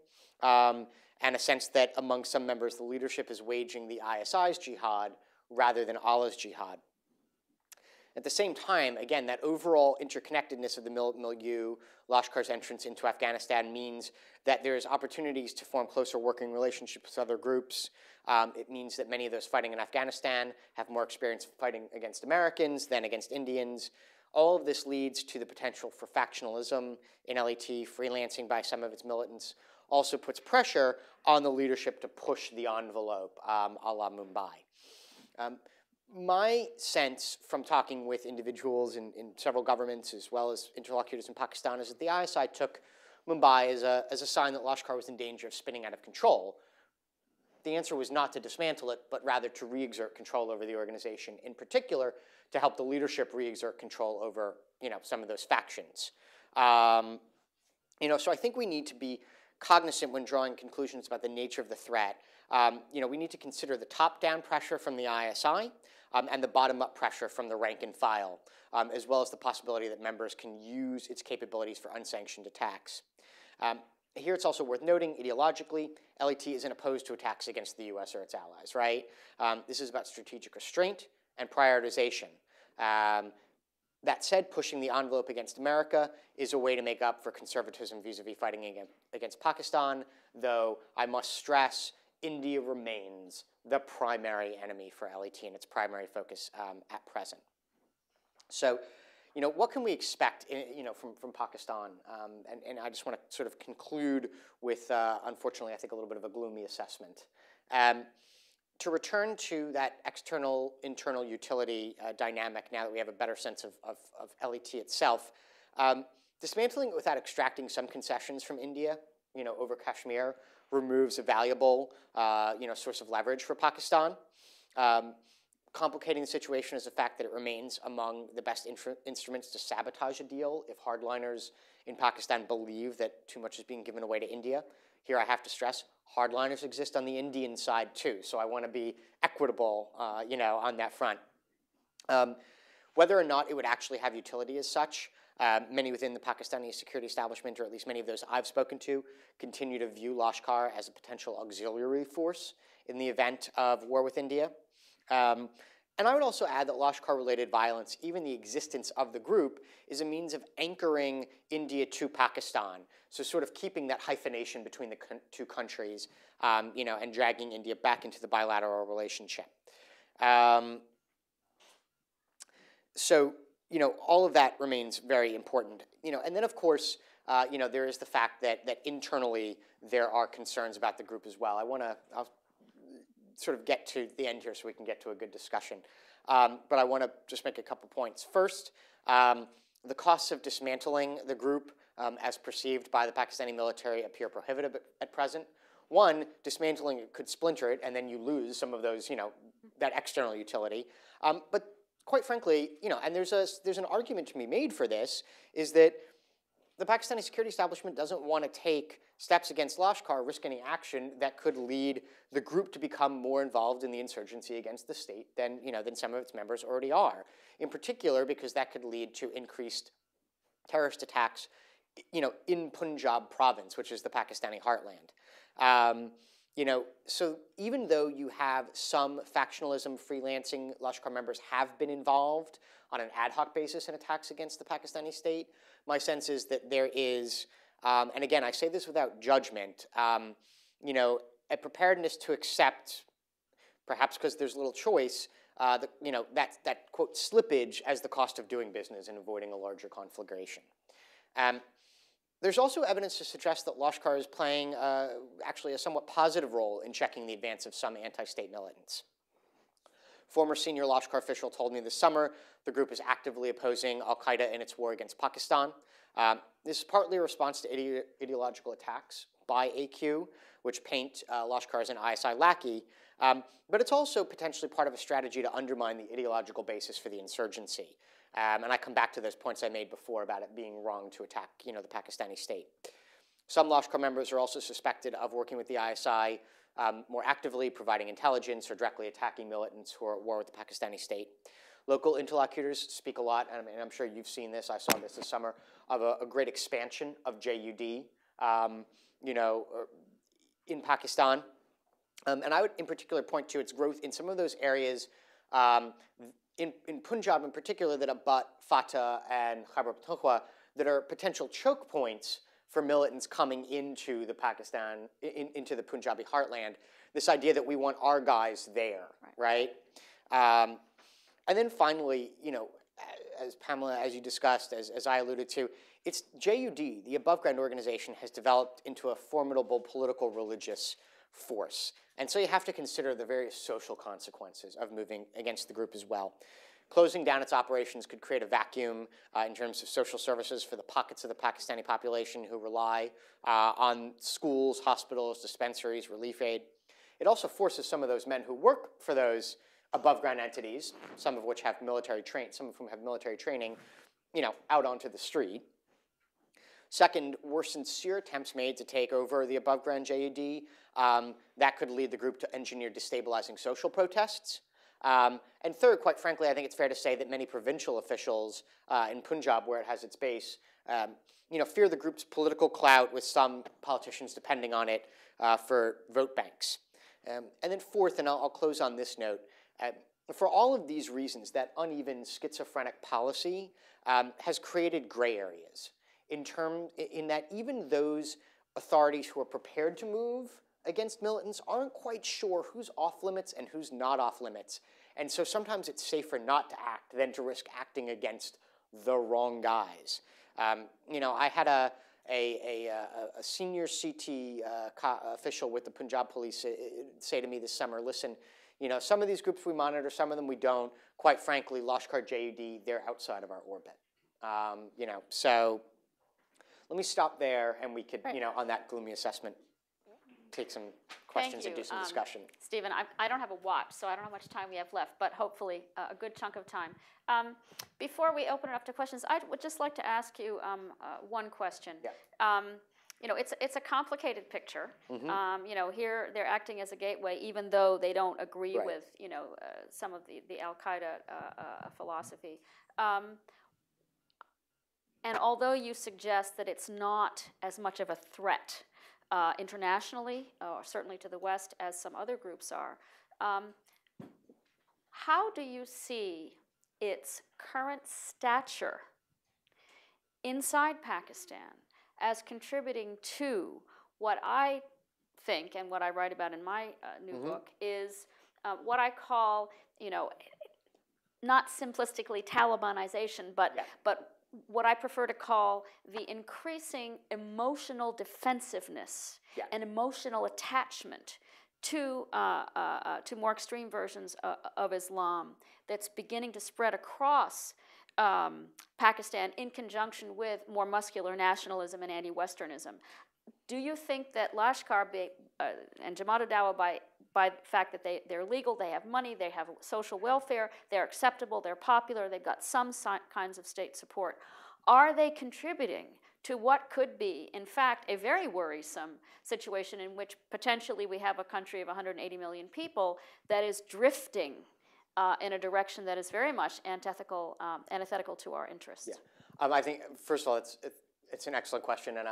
and a sense that among some members, the leadership is waging the ISI's jihad rather than Allah's jihad. At the same time, again, that overall interconnectedness of the milieu, Lashkar's entrance into Afghanistan means that there's opportunities to form closer working relationships with other groups. It means that many of those fighting in Afghanistan have more experience fighting against Americans than against Indians. All of this leads to the potential for factionalism in LET, freelancing by some of its militants, also puts pressure on the leadership to push the envelope, a la Mumbai. My sense from talking with individuals in several governments as well as interlocutors in Pakistan is that the ISI took Mumbai as a sign that Lashkar was in danger of spinning out of control. The answer was not to dismantle it, but rather to re-exert control over the organization, in particular to help the leadership re-exert control over some of those factions. So I think we need to be cognizant when drawing conclusions about the nature of the threat. We need to consider the top-down pressure from the ISI and the bottom-up pressure from the rank and file, as well as the possibility that members can use its capabilities for unsanctioned attacks. Here it's also worth noting, ideologically, LET isn't opposed to attacks against the US or its allies, right? This is about strategic restraint and prioritization. That said, pushing the envelope against America is a way to make up for conservatism vis-a-vis fighting against Pakistan, though I must stress India remains the primary enemy for LET and its primary focus at present. So, what can we expect, from Pakistan? And I just want to sort of conclude with, unfortunately, I think a little bit of a gloomy assessment. To return to that external-internal utility dynamic, now that we have a better sense of LET itself, dismantling it without extracting some concessions from India, over Kashmir, removes a valuable, source of leverage for Pakistan. Complicating the situation is the fact that it remains among the best instruments to sabotage a deal if hardliners in Pakistan believe that too much is being given away to India. Here I have to stress, hardliners exist on the Indian side too, so I want to be equitable, on that front. Whether or not it would actually have utility as such, many within the Pakistani security establishment, or at least many of those I've spoken to, continue to view Lashkar as a potential auxiliary force in the event of war with India. And I would also add that Lashkar-related violence, even the existence of the group, is a means of anchoring India to Pakistan, so sort of keeping that hyphenation between the two countries, and dragging India back into the bilateral relationship. So all of that remains very important. And then of course, there is the fact that internally there are concerns about the group as well. I'll sort of get to the end here so we can get to a good discussion. But I want to just make a couple points. First, the costs of dismantling the group as perceived by the Pakistani military appear prohibitive at present. One, dismantling it could splinter it, and then you lose some of those, that external utility. But quite frankly, and there's an argument to be made for this, is that the Pakistani security establishment doesn't want to take steps against Lashkar, risk any action that could lead the group to become more involved in the insurgency against the state than some of its members already are. In particular, because that could lead to increased terrorist attacks, in Punjab province, which is the Pakistani heartland. So even though you have some factionalism, freelancing Lashkar members have been involved on an ad hoc basis in attacks against the Pakistani state, my sense is that there is, and again, I say this without judgment, a preparedness to accept, perhaps because there's little choice, that quote slippage as the cost of doing business and avoiding a larger conflagration. There's also evidence to suggest that Lashkar is playing actually a somewhat positive role in checking the advance of some anti-state militants. Former senior Lashkar official told me this summer the group is actively opposing al-Qaeda in its war against Pakistan. This is partly a response to ideological attacks by AQ, which paint Lashkar as an ISI lackey, but it's also potentially part of a strategy to undermine the ideological basis for the insurgency. And I come back to those points I made before about it being wrong to attack, the Pakistani state. Some Lashkar members are also suspected of working with the ISI more actively, providing intelligence or directly attacking militants who are at war with the Pakistani state. Local interlocutors speak a lot, and I'm sure you've seen this, I saw this summer, of a great expansion of JUD, in Pakistan. And I would in particular point to its growth in some of those areas in Punjab in particular that abut Fatah and Khyber Pakhtunkhwa that are potential choke points for militants coming into the into the Punjabi heartland. This idea that we want our guys there, right? And then finally, as Pamela, as you discussed, as I alluded to, it's JUD, the above ground organization, has developed into a formidable political religious force. And so you have to consider the various social consequences of moving against the group as well. Closing down its operations could create a vacuum in terms of social services for the pockets of the Pakistani population who rely on schools, hospitals, dispensaries, relief aid. It also forces some of those men who work for those above ground entities, some of which have military some of whom have military training, out onto the street. Second, were sincere attempts made to take over the above ground JUD, that could lead the group to engineer destabilizing social protests. And third, quite frankly, I think it's fair to say that many provincial officials in Punjab, where it has its base, fear the group's political clout, with some politicians depending on it for vote banks. And then fourth, and I'll close on this note, for all of these reasons, that uneven schizophrenic policy has created gray areas in that even those authorities who are prepared to move against militants aren't quite sure who's off limits and who's not off limits. And so sometimes it's safer not to act than to risk acting against the wrong guys. I had a senior CT official with the Punjab police say to me this summer, listen, some of these groups we monitor, some of them we don't. Quite frankly, Lashkar JUD, they're outside of our orbit. So let me stop there, and we could, on that gloomy assessment, take some questions and do some discussion. Stephen, I don't have a watch, so I don't know how much time we have left, but hopefully a good chunk of time. Before we open it up to questions, I would just like to ask you one question. Yeah. It's a complicated picture. Mm-hmm. Here they're acting as a gateway, even though they don't agree Right. with, some of the al-Qaeda philosophy. And although you suggest that it's not as much of a threat internationally, or certainly to the West, as some other groups are, how do you see its current stature inside Pakistan as contributing to what I think and what I write about in my new Mm-hmm. book is what I call, not simplistically Talibanization, but what I prefer to call the increasing emotional defensiveness and emotional attachment to more extreme versions of Islam that's beginning to spread across Pakistan in conjunction with more muscular nationalism and anti-Westernism. Do you think that Lashkar and Jamaat-ul-Dawa, by the fact that they're legal, they have money, they have social welfare, they're acceptable, they're popular, they've got some kinds of state support, are they contributing to what could be, in fact, a very worrisome situation in which potentially we have a country of 180 million people that is drifting in a direction that is very much antithetical to our interests? Yeah. I think, first of all, it's an excellent question, and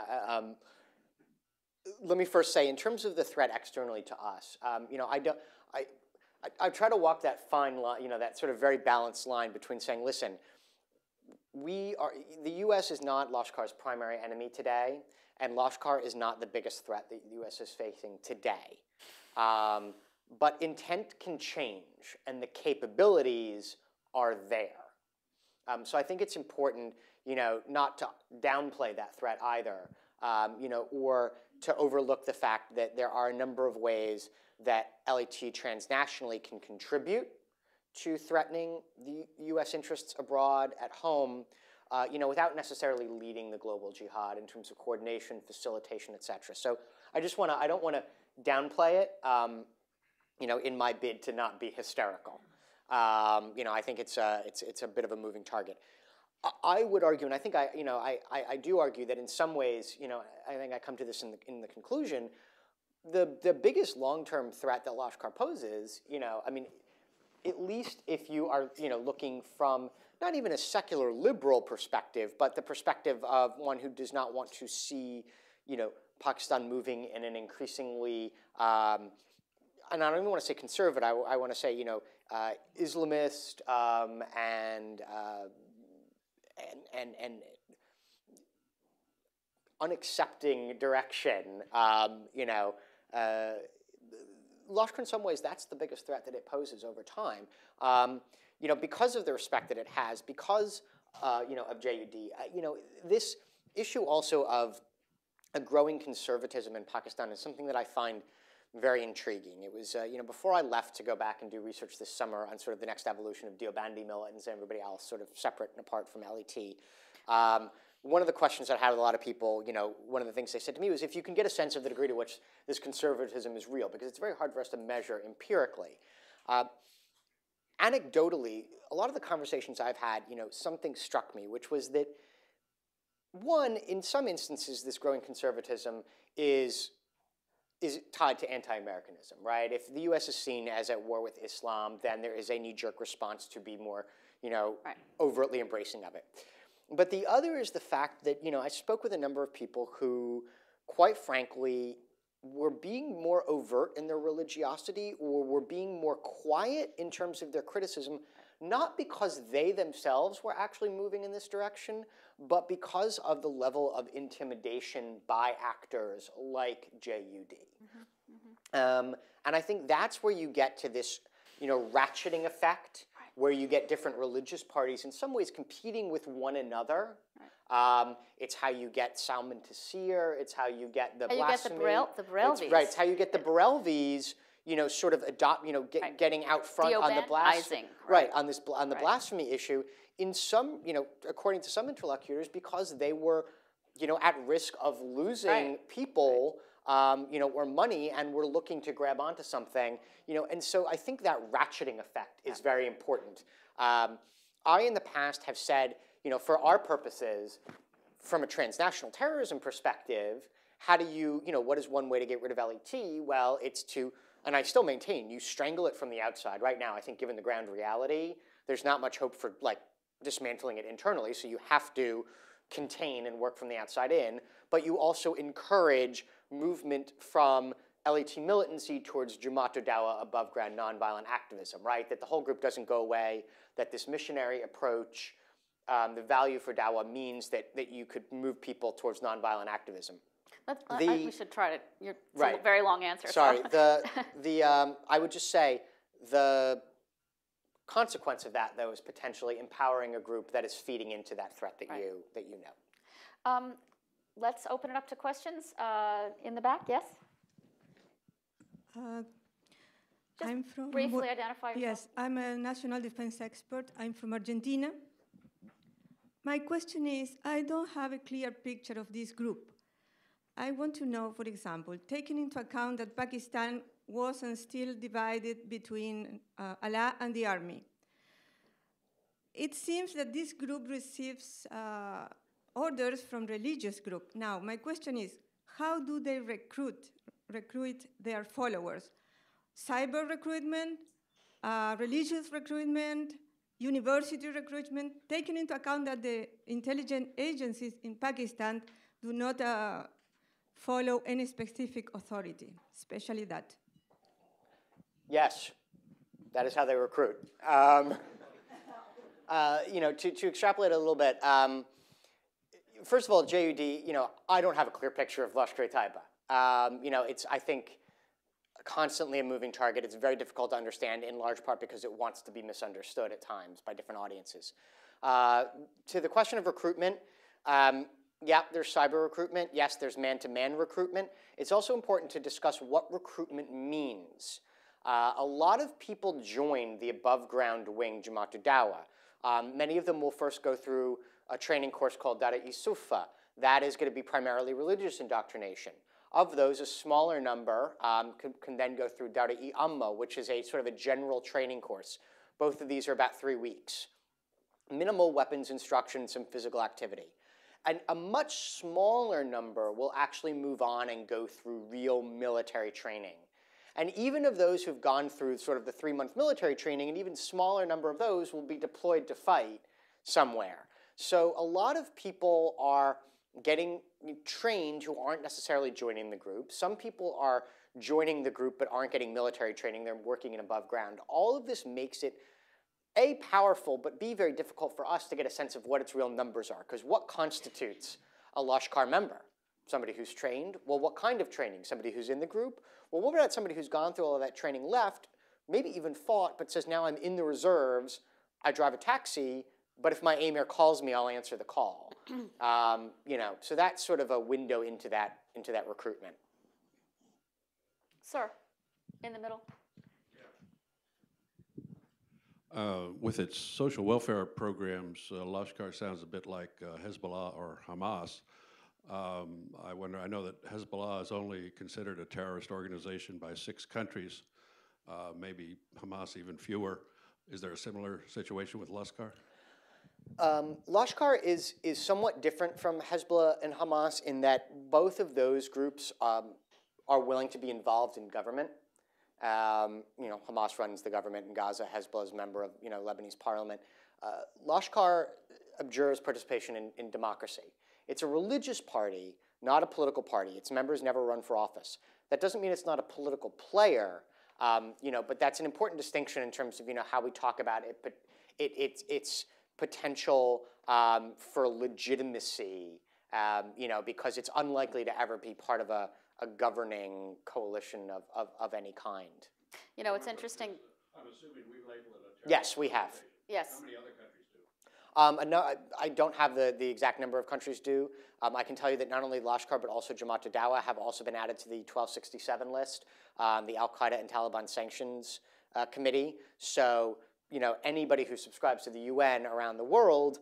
let me first say, in terms of the threat externally to us, I try to walk that fine line, that sort of very balanced line between saying, listen, the U.S. is not Lashkar's primary enemy today, and Lashkar is not the biggest threat that the U.S. is facing today. But intent can change, and the capabilities are there. So I think it's important, not to downplay that threat either, or to overlook the fact that there are a number of ways that LAT transnationally can contribute to threatening the U.S. interests abroad, at home, without necessarily leading the global jihad in terms of coordination, facilitation, et cetera. So I don't want to downplay it, in my bid to not be hysterical. I think it's a bit of a moving target. I would argue, and I think I do argue that in some ways, I think I come to this in the conclusion, the biggest long-term threat that Lashkar poses, at least if you are, looking from not even a secular liberal perspective, but the perspective of one who does not want to see, Pakistan moving in an increasingly, and I don't even want to say conservative, I want to say, Islamist and unaccepting direction, Lashkar, in some ways, that's the biggest threat that it poses over time. Because of the respect that it has, because of JUD. This issue also of a growing conservatism in Pakistan is something that I find very intriguing. It was, before I left to go back and do research this summer on sort of the next evolution of Deobandi militants and everybody else, sort of separate and apart from LAT. One of the questions I had with a lot of people, one of the things they said to me was, if you can get a sense of the degree to which this conservatism is real, because it's very hard for us to measure empirically. Anecdotally, a lot of the conversations I've had, something struck me, which was that, one, in some instances, this growing conservatism is tied to anti-Americanism, right? If the U.S. is seen as at war with Islam, then there is a knee-jerk response to be more, overtly embracing of it. But the other is the fact that, I spoke with a number of people who, quite frankly, were being more overt in their religiosity or were being more quiet in terms of their criticism, not because they themselves were actually moving in this direction, but because of the level of intimidation by actors like JUD. And I think that's where you get to this, ratcheting effect, where you get different religious parties in some ways competing with one another. It's how you get Salman Taseer. It's how you get the blasphemy. The Barelvis. Right. It's how you get the Barelvis, sort of getting out front on the blasphemy. Right. On the blasphemy issue. In some, according to some interlocutors, because they were, at risk of losing people, or money, and were looking to grab onto something, and so I think that ratcheting effect is very important. I, in the past, have said, for our purposes, from a transnational terrorism perspective, how do you, what is one way to get rid of LET? Well, it's to, and I still maintain, you strangle it from the outside. Right now, I think given the ground reality, there's not much hope for, dismantling it internally, so you have to contain and work from the outside in, but you also encourage movement from LAT militancy towards Jamaat-ul-Dawa above-ground nonviolent activism, right? That the whole group doesn't go away, that this missionary approach, the value for Dawa means that you could move people towards nonviolent activism. We should try to, it's a very long answer. Sorry, I would just say, consequence of that, though, is potentially empowering a group that is feeding into that threat that you know. Let's open it up to questions. In the back, yes? I'm from briefly identify yourself. Yes, I'm a national defense expert. I'm from Argentina. My question is, I don't have a clear picture of this group. I want to know, for example, taking into account that Pakistan was and still divided between Allah and the army. It seems that this group receives orders from religious group. Now, my question is, how do they recruit their followers? Cyber recruitment, religious recruitment, university recruitment, taking into account that the intelligence agencies in Pakistan do not follow any specific authority, especially that. Yes, that is how they recruit. You know, to extrapolate a little bit, first of all, JUD, you know, I don't have a clear picture of Lashkar-e-Taiba. You know, it's, I think, constantly a moving target. It's very difficult to understand, in large part because it wants to be misunderstood at times by different audiences. To the question of recruitment, yeah, there's cyber recruitment. Yes, there's man-to-man recruitment. It's also important to discuss what recruitment means. A lot of people join the above-ground wing Jamaat-ud-Dawa. Many of them will first go through a training course called Dara-e-Sufa. That is going to be primarily religious indoctrination. Of those, a smaller number can then go through Dara-e-Amma, which is a sort of a general training course. Both of these are about 3 weeks. Minimal weapons instruction, some physical activity. And a much smaller number will actually move on and go through real military training. And even of those who've gone through sort of the 3-month military training, an even smaller number of those will be deployed to fight somewhere. So a lot of people are getting trained who aren't necessarily joining the group. Some people are joining the group but aren't getting military training. They're working in above ground. All of this makes it, A, powerful, but B, very difficult for us to get a sense of what its real numbers are. Because what constitutes a Lashkar member? Somebody who's trained? Well, what kind of training? Somebody who's in the group? Well, what about somebody who's gone through all of that training, left, maybe even fought, but says, now I'm in the reserves, I drive a taxi, but if my AMIR calls me, I'll answer the call. You know, so that's sort of a window into that recruitment. Sir, in the middle. With its social welfare programs, Lashkar sounds a bit like Hezbollah or Hamas. I wonder, I know that Hezbollah is only considered a terrorist organization by 6 countries, maybe Hamas even fewer. Is there a similar situation with Lashkar? Lashkar is somewhat different from Hezbollah and Hamas in that both of those groups are willing to be involved in government. You know, Hamas runs the government in Gaza. Hezbollah is a member of, you know, Lebanese parliament. Lashkar abjures participation in democracy. It's a religious party, not a political party. Its members never run for office. That doesn't mean it's not a political player, you know, but that's an important distinction in terms of, you know, how we talk about it. But its potential for legitimacy, you know, because it's unlikely to ever be part of a governing coalition of any kind. You know, it's interesting. I'm assuming we've labeled it a terrorist. Yes, we have. Yes. How many other countries do? No, I don't have the exact number of countries do. I can tell you that not only Lashkar but also Jamaat-ud-Dawa have also been added to the 1267 list, the Al-Qaeda and Taliban Sanctions Committee. So, you know, anybody who subscribes to the UN around the world,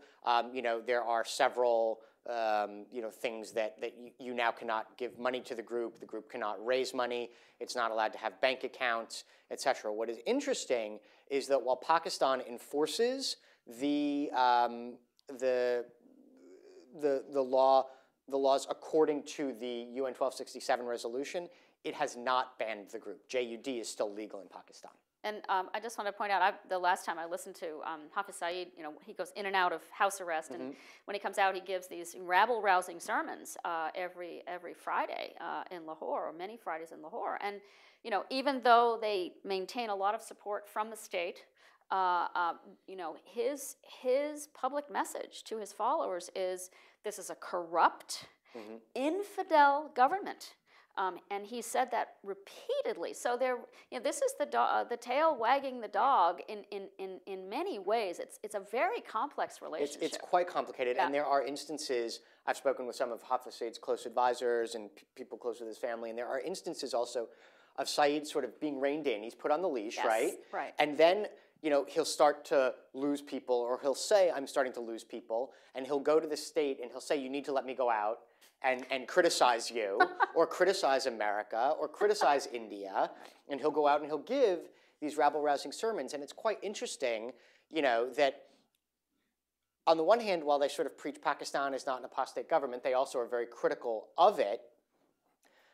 you know, there are several, you know, things that you now cannot give money to the group cannot raise money, it's not allowed to have bank accounts, etc. What is interesting is that while Pakistan enforces the laws according to the UN 1267 resolution, it has not banned the group. JUD is still legal in Pakistan. And I just want to point out, the last time I listened to Hafiz Saeed, you know, he goes in and out of house arrest, and when he comes out, he gives these rabble-rousing sermons every Friday in Lahore, or many Fridays in Lahore. And you know, even though they maintain a lot of support from the state, you know, his public message to his followers is, this is a corrupt, infidel government. And he said that repeatedly. So there, this is the tail wagging the dog in many ways. It's a very complex relationship. It's quite complicated, and there are instances. I've spoken with some of Hafez Said's close advisors and people close with his family, and there are instances also of Said sort of being reined in. He's put on the leash, right? Right. And then he'll start to lose people, or he'll say, "I'm starting to lose people," and he'll go to the state and he'll say, "You need to let me go out." And criticize you, or criticize America, or criticize India, and he'll go out and he'll give these rabble-rousing sermons. And it's quite interesting, that on the one hand, while they sort of preach Pakistan is not an apostate government, they also are very critical of it.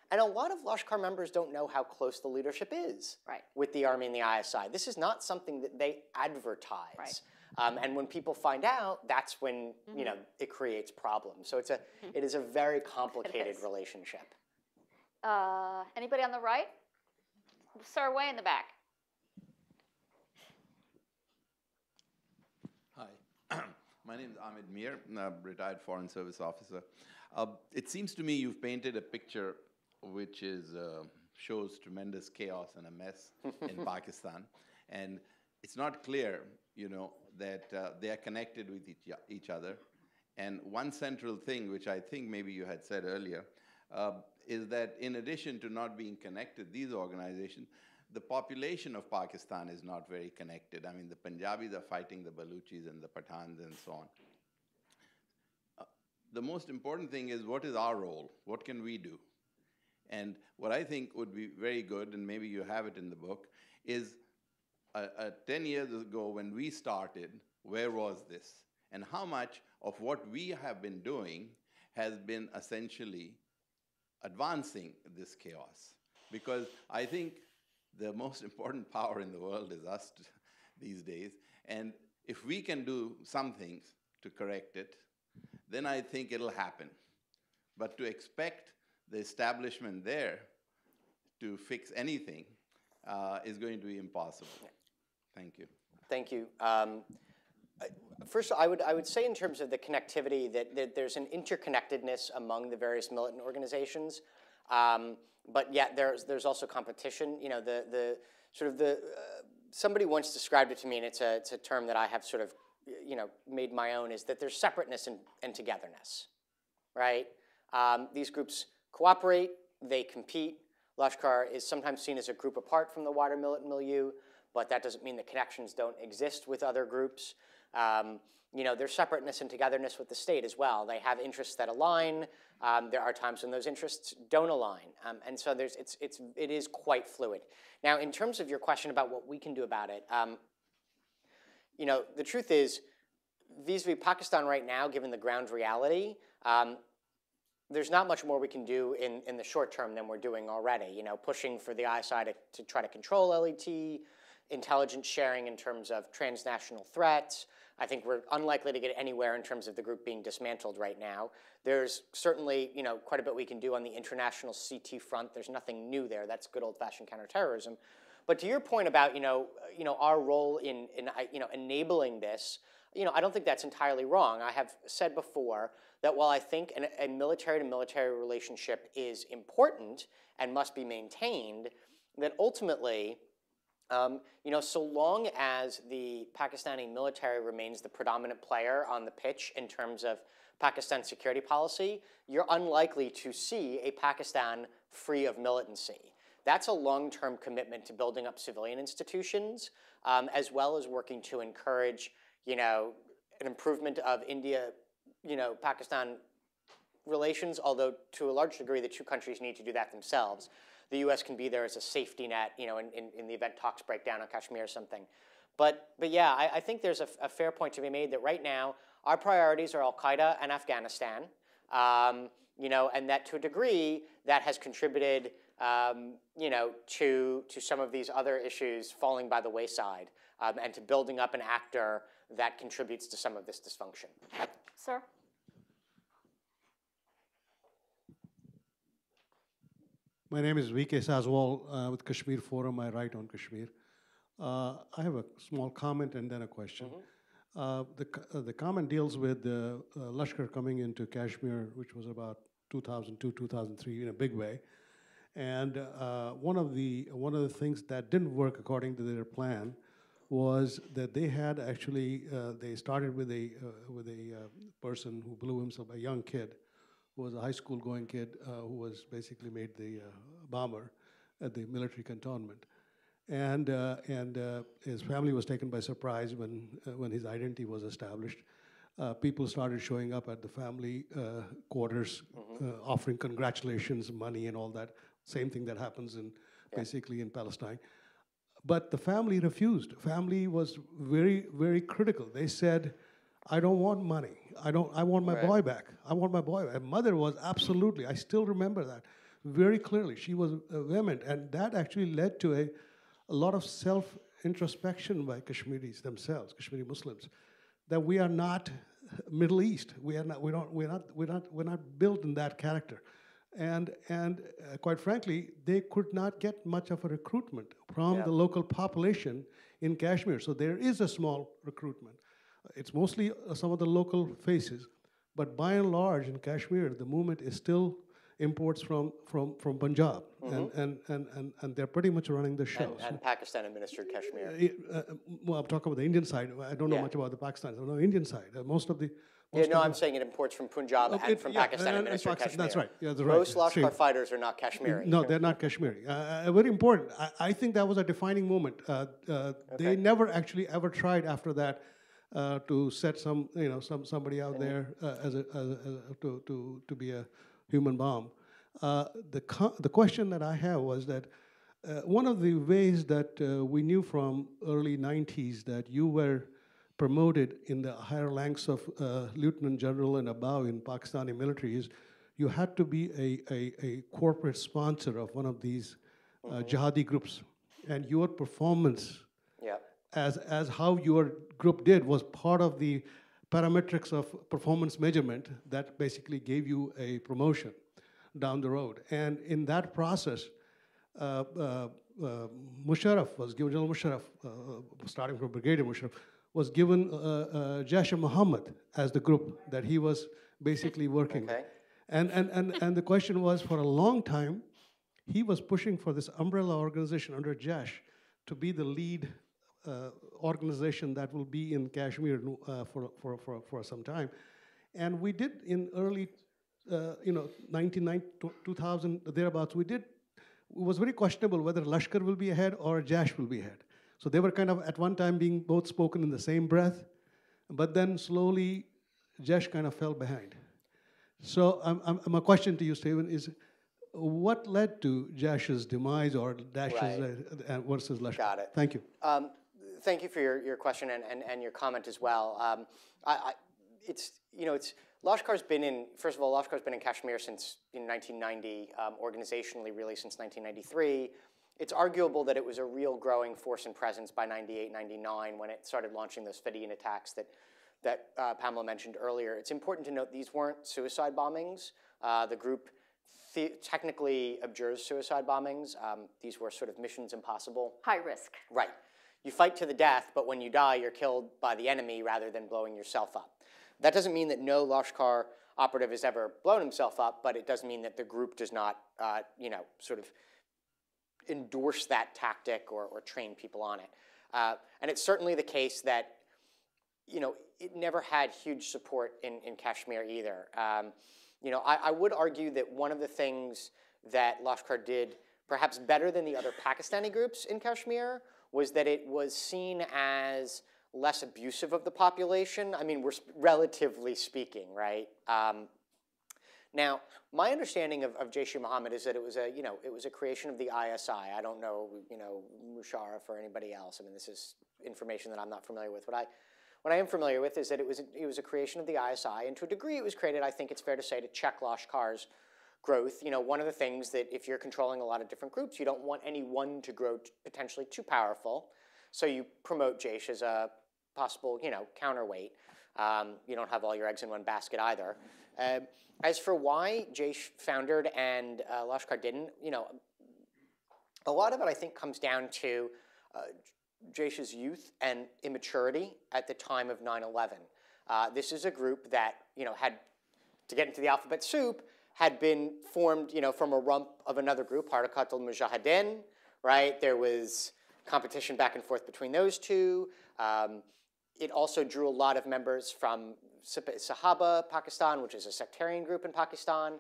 And a lot of Lashkar members don't know how close the leadership is with the army and the ISI. This is not something that they advertise. Right. And when people find out, that's when it creates problems. So it is a very complicated relationship. Anybody on the right? Sir, way in the back. Hi, my name is Ahmed Mir, I'm a retired Foreign Service officer. It seems to me you've painted a picture which shows tremendous chaos and a mess in Pakistan, and it's not clear, that they are connected with each other. And one central thing, which I think maybe you had said earlier, is that in addition to not being connected, these organizations, the population of Pakistan is not very connected. I mean, the Punjabis are fighting the Baluchis and the Pathans and so on. The most important thing is, what is our role? What can we do? And what I think would be very good, and maybe you have it in the book, is 10 years ago when we started, where was this? And how much of what we have been doing has been essentially advancing this chaos? Because I think the most important power in the world is us these days. And if we can do some things to correct it, then I think it'll happen. But to expect the establishment there to fix anything is going to be impossible. Thank you. Thank you. First, I would say in terms of the connectivity that there's an interconnectedness among the various militant organizations, but yet there's also competition. Somebody once described it to me, and it's a term that I have sort of made my own, is that there's separateness and togetherness, right? These groups cooperate, they compete. Lashkar is sometimes seen as a group apart from the wider militant milieu, but that doesn't mean the connections don't exist with other groups. There's separateness and togetherness with the state as well. They have interests that align. There are times when those interests don't align. And so it is quite fluid. Now, in terms of your question about what we can do about it, the truth is, vis-a-vis Pakistan right now, given the ground reality, there's not much more we can do in the short term than we're doing already. Pushing for the ISI to try to control LET, intelligence sharing in terms of transnational threats. I think we're unlikely to get anywhere in terms of the group being dismantled right now. There's certainly, quite a bit we can do on the international CT front. There's nothing new there. That's good old-fashioned counterterrorism. But to your point about, our role in enabling this, I don't think that's entirely wrong. I have said before that while I think a military-to-military relationship is important and must be maintained, that ultimately, so long as the Pakistani military remains the predominant player on the pitch in terms of Pakistan's security policy, you're unlikely to see a Pakistan free of militancy. That's a long-term commitment to building up civilian institutions, as well as working to encourage, an improvement of India, Pakistan relations, although to a large degree the two countries need to do that themselves. The U.S. can be there as a safety net, in the event talks break down on Kashmir or something. But yeah, I think there's a fair point to be made that right now our priorities are Al-Qaeda and Afghanistan, and that to a degree that has contributed, to some of these other issues falling by the wayside, and to building up an actor that contributes to some of this dysfunction. Sir? My name is V.K. Saswal with Kashmir Forum. I write on Kashmir. I have a small comment and then a question. The comment deals with the Lashkar coming into Kashmir, which was about 2002, 2003, in a big way. And one of the things that didn't work according to their plan was that they had actually they started with a person who blew himself, a young kid who was a high school going kid who was basically made the bomber at the military cantonment. And his family was taken by surprise when his identity was established. People started showing up at the family quarters, offering congratulations, money, and all that. Same thing that happens in basically in Palestine. But the family refused. Family was very, very critical. They said, "I don't want money. I want my boy back. I want my boy back." And mother was absolutely. I still remember that very clearly. She was vehement, and that actually led to a lot of self-introspection by Kashmiris themselves, Kashmiri Muslims, that we are not Middle East. We're not built in that character. And quite frankly, they could not get much of a recruitment from the local population in Kashmir. So there is a small recruitment. It's mostly some of the local faces. But by and large, in Kashmir, the movement is still imports from Punjab, and they're pretty much running the show. And Pakistan-administered Kashmir. Well, I'm talking about the Indian side. I don't know much about the Pakistan. I know Indian side. Most of the I'm saying it imports from Punjab and from Pakistan-administered Kashmir. That's right. Yeah, that's right. Most Lashkar fighters are not Kashmiri. No, they're not Kashmiri. Very important. I think that was a defining moment. They never actually ever tried after that to set somebody out there to be a human bomb. The question that I have was that one of the ways that we knew from early 90s that you were promoted in the higher ranks of lieutenant general and above in Pakistani military is you had to be a corporate sponsor of one of these jihadi groups. And your performance as how your group did was part of the parametrics of performance measurement that basically gave you a promotion down the road. And in that process, Musharraf was given, General Musharraf, starting from Brigadier Musharraf, was given Jaish-e-Mohammed as the group that he was basically working with. And the question was, for a long time, he was pushing for this umbrella organization under Jaish to be the lead organization that will be in Kashmir for some time. And we did in early 1990, 2000, thereabouts, it was very questionable whether Lashkar will be ahead or Jaish will be ahead. So they were kind of at one time being both spoken in the same breath, but then slowly Jaish kind of fell behind. So my question to you, Stephen, is what led to Jaish's demise or Dash's versus Lashkar? Got it. Thank you. Thank you for your question and your comment as well. Lashkar's been in, first of all, Lashkar's been in Kashmir since 1990, organizationally really since 1993. It's arguable that it was a real growing force and presence by 98, 99 when it started launching those Fedayeen attacks that Pamela mentioned earlier. It's important to note these weren't suicide bombings. The group technically abjures suicide bombings. These were sort of missions impossible. High risk. Right. You fight to the death, but when you die, you're killed by the enemy rather than blowing yourself up. That doesn't mean that no Lashkar operative has ever blown himself up, but it does mean that the group does not, sort of endorse that tactic or train people on it. And it's certainly the case that, it never had huge support in Kashmir either. I would argue that one of the things that Lashkar did perhaps better than the other Pakistani groups in Kashmir was that it was seen as less abusive of the population. I mean, we're relatively speaking, right? Now, my understanding of Jaish-e-Mohammed is that it was a creation of the ISI. I don't know, Musharraf or anybody else. I mean, this is information that I'm not familiar with. What I am familiar with is that it was a creation of the ISI, and to a degree it was created, I think it's fair to say, to check Lashkar's growth. One of the things that if you're controlling a lot of different groups, you don't want any one to grow potentially too powerful. So you promote Jaish as a possible, counterweight. You don't have all your eggs in one basket either. As for why Jaish foundered and Lashkar didn't, a lot of it I think comes down to Jaish's youth and immaturity at the time of 9/11. This is a group that, had, to get into the alphabet soup, had been formed, from a rump of another group, Harakat al-Mujahideen, right? There was competition back and forth between those two. It also drew a lot of members from Sahaba Pakistan, which is a sectarian group in Pakistan.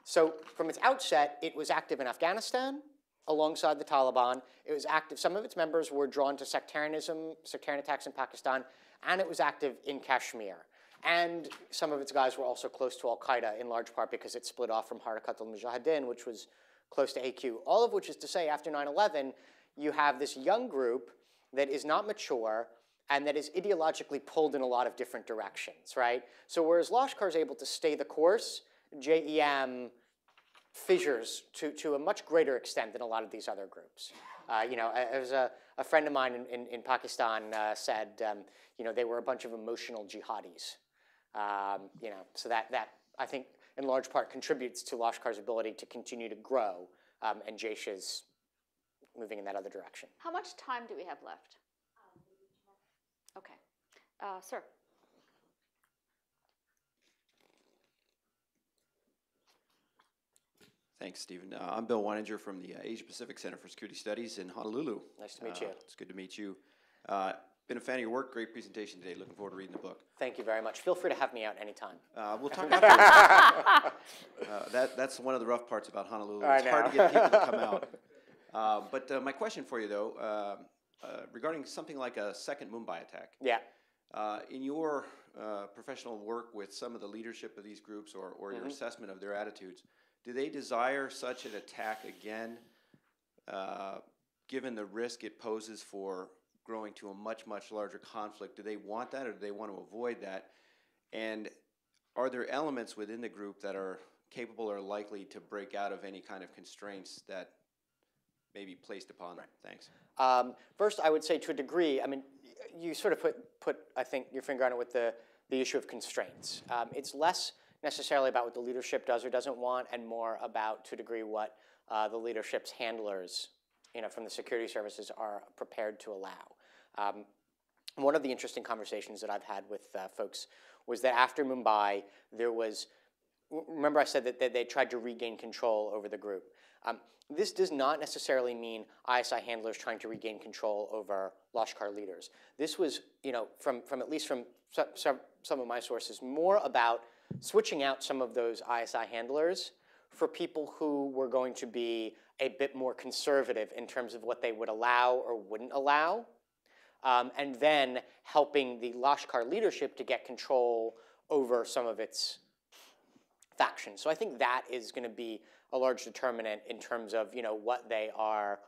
So from its outset, it was active in Afghanistan alongside the Taliban. It was active. Some of its members were drawn to sectarian attacks in Pakistan, and it was active in Kashmir. And some of its guys were also close to al-Qaeda, in large part because it split off from Harakat al-Mujahideen, which was close to AQ. All of which is to say, after 9/11, you have this young group that is not mature and that is ideologically pulled in a lot of different directions, right? So whereas Lashkar is able to stay the course, JEM fissures to a much greater extent than a lot of these other groups. As a friend of mine in Pakistan said, they were a bunch of emotional jihadis. So that I think in large part contributes to Lashkar's ability to continue to grow, and Jaish is moving in that other direction. How much time do we have left? Okay. Sir. Thanks, Stephen. I'm Bill Weininger from the Asia Pacific Center for Security Studies in Honolulu. Nice to meet you. It's good to meet you. Been a fan of your work. Great presentation today. Looking forward to reading the book. Thank you very much. Feel free to have me out anytime. We'll talk after. That's one of the rough parts about Honolulu. It's hard to get people to come out. But my question for you, though, regarding something like a second Mumbai attack. Yeah. In your professional work with some of the leadership of these groups or your assessment of their attitudes, do they desire such an attack again, given the risk it poses for growing to a much, much larger conflict? Do they want that, or do they want to avoid that? And are there elements within the group that are capable or likely to break out of any kind of constraints that may be placed upon them? Thanks. First, I would say to a degree, I mean, you sort of put I think, your finger on it with the issue of constraints. It's less necessarily about what the leadership does or doesn't want, and more about, to a degree, what the leadership's handlers, from the security services are prepared to allow. One of the interesting conversations that I've had with folks was that after Mumbai, there was, remember I said that they tried to regain control over the group. This does not necessarily mean ISI handlers trying to regain control over Lashkar leaders. This was, from at least from some of my sources, more about switching out some of those ISI handlers for people who were going to be a bit more conservative in terms of what they would allow or wouldn't allow, and then helping the Lashkar leadership to get control over some of its factions. So I think that is going to be a large determinant in terms of what they are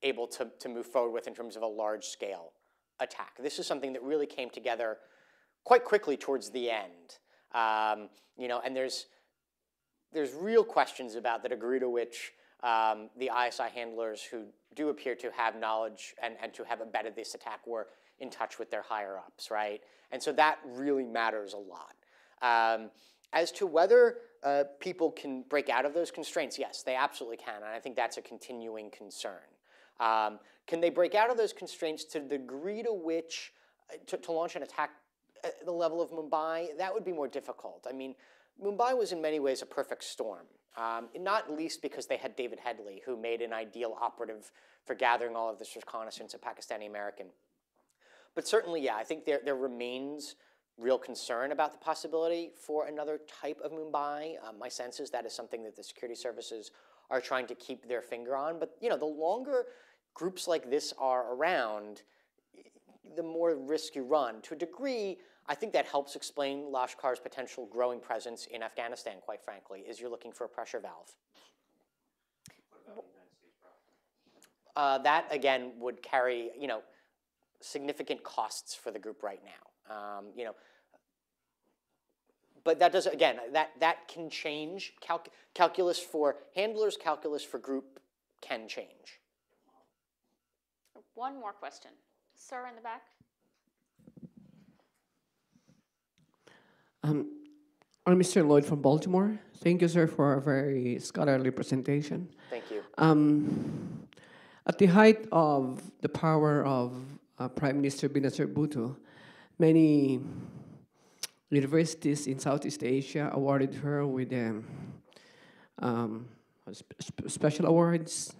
able to move forward with in terms of a large-scale attack. This is something that really came together quite quickly towards the end. And there's real questions about the degree to which the ISI handlers who do appear to have knowledge and to have abetted this attack were in touch with their higher-ups, right? And so that really matters a lot. As to whether people can break out of those constraints, yes, they absolutely can, and I think that's a continuing concern. Can they break out of those constraints to the degree to which, to launch an attack at the level of Mumbai? That would be more difficult. I mean, Mumbai was in many ways a perfect storm, not least because they had David Headley, who made an ideal operative for gathering all of this reconnaissance of Pakistani American. But certainly, yeah, I think there remains real concern about the possibility for another type of Mumbai. My sense is that is something that the security services are trying to keep their finger on. But the longer groups like this are around, the more risk you run. To a degree, I think that helps explain Lashkar's potential growing presence in Afghanistan, quite frankly, is you're looking for a pressure valve. What about the United States problem? That, again, would carry, significant costs for the group right now. But that does, again, that can change. Calculus for handlers, calculus for group can change. One more question. Sir in the back. I'm Mr. Lloyd from Baltimore. Thank you, sir, for a very scholarly presentation. Thank you. At the height of the power of Prime Minister Benazir Bhutto, many universities in Southeast Asia awarded her with special awards.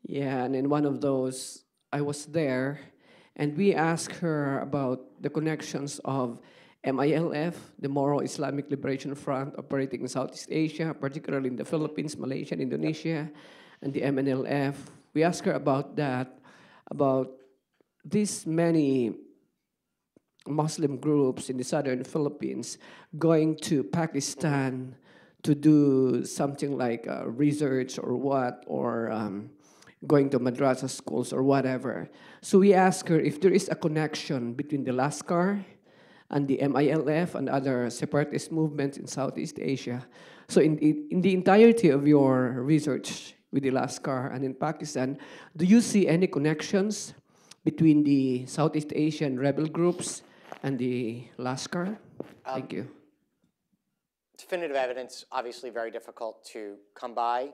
Yeah, and in one of those, I was there, and we asked her about the connections of MILF, the Moro Islamic Liberation Front, operating in Southeast Asia, particularly in the Philippines, Malaysia, and Indonesia, and the MNLF. We asked her about that, about these many Muslim groups in the southern Philippines going to Pakistan to do something like research or what, or going to madrasa schools or whatever. So we asked her if there is a connection between the Lashkar and the MILF and other separatist movements in Southeast Asia. So in the entirety of your research with the Lashkar and in Pakistan, do you see any connections between the Southeast Asian rebel groups and the Lashkar? Thank you. Definitive evidence, obviously very difficult to come by.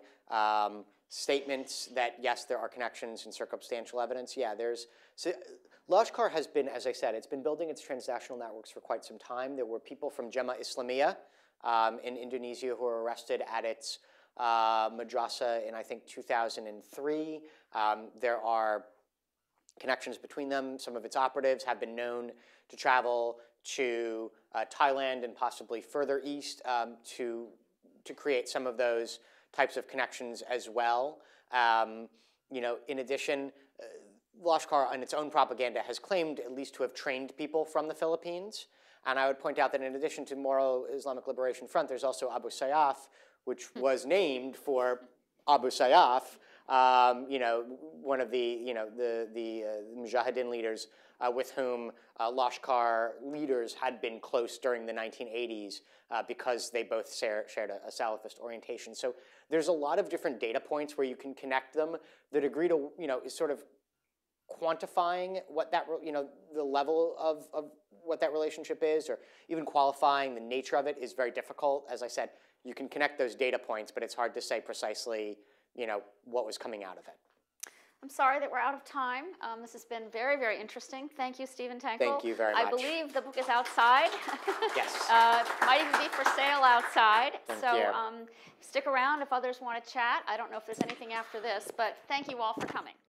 Statements that, yes, there are connections and circumstantial evidence, yeah, there's... So, Lashkar has been, as I said, it's been building its transnational networks for quite some time. There were people from Jemaah Islamiyah in Indonesia who were arrested at its madrasa in, I think, 2003. There are connections between them. Some of its operatives have been known to travel to Thailand and possibly further east to create some of those types of connections as well. You know, in addition, Lashkar on its own propaganda has claimed at least to have trained people from the Philippines. And I would point out that in addition to Moro Islamic Liberation Front, there's also Abu Sayyaf, which was named for Abu Sayyaf, you know, one of the, you know, the Mujahideen leaders with whom Lashkar leaders had been close during the 1980s because they both shared a Salafist orientation. So there's a lot of different data points where you can connect them. The degree to, you know, is sort of quantifying what that, you know, the level of what that relationship is, or even qualifying the nature of it is very difficult. As I said, you can connect those data points, but it's hard to say precisely, you know, what was coming out of it. I'm sorry that we're out of time. This has been very, very interesting. Thank you, Stephen Tankel. Thank you very much. I believe the book is outside. Yes. Might even be for sale outside. Thank you. Stick around if others want to chat. I don't know if there's anything after this, but thank you all for coming.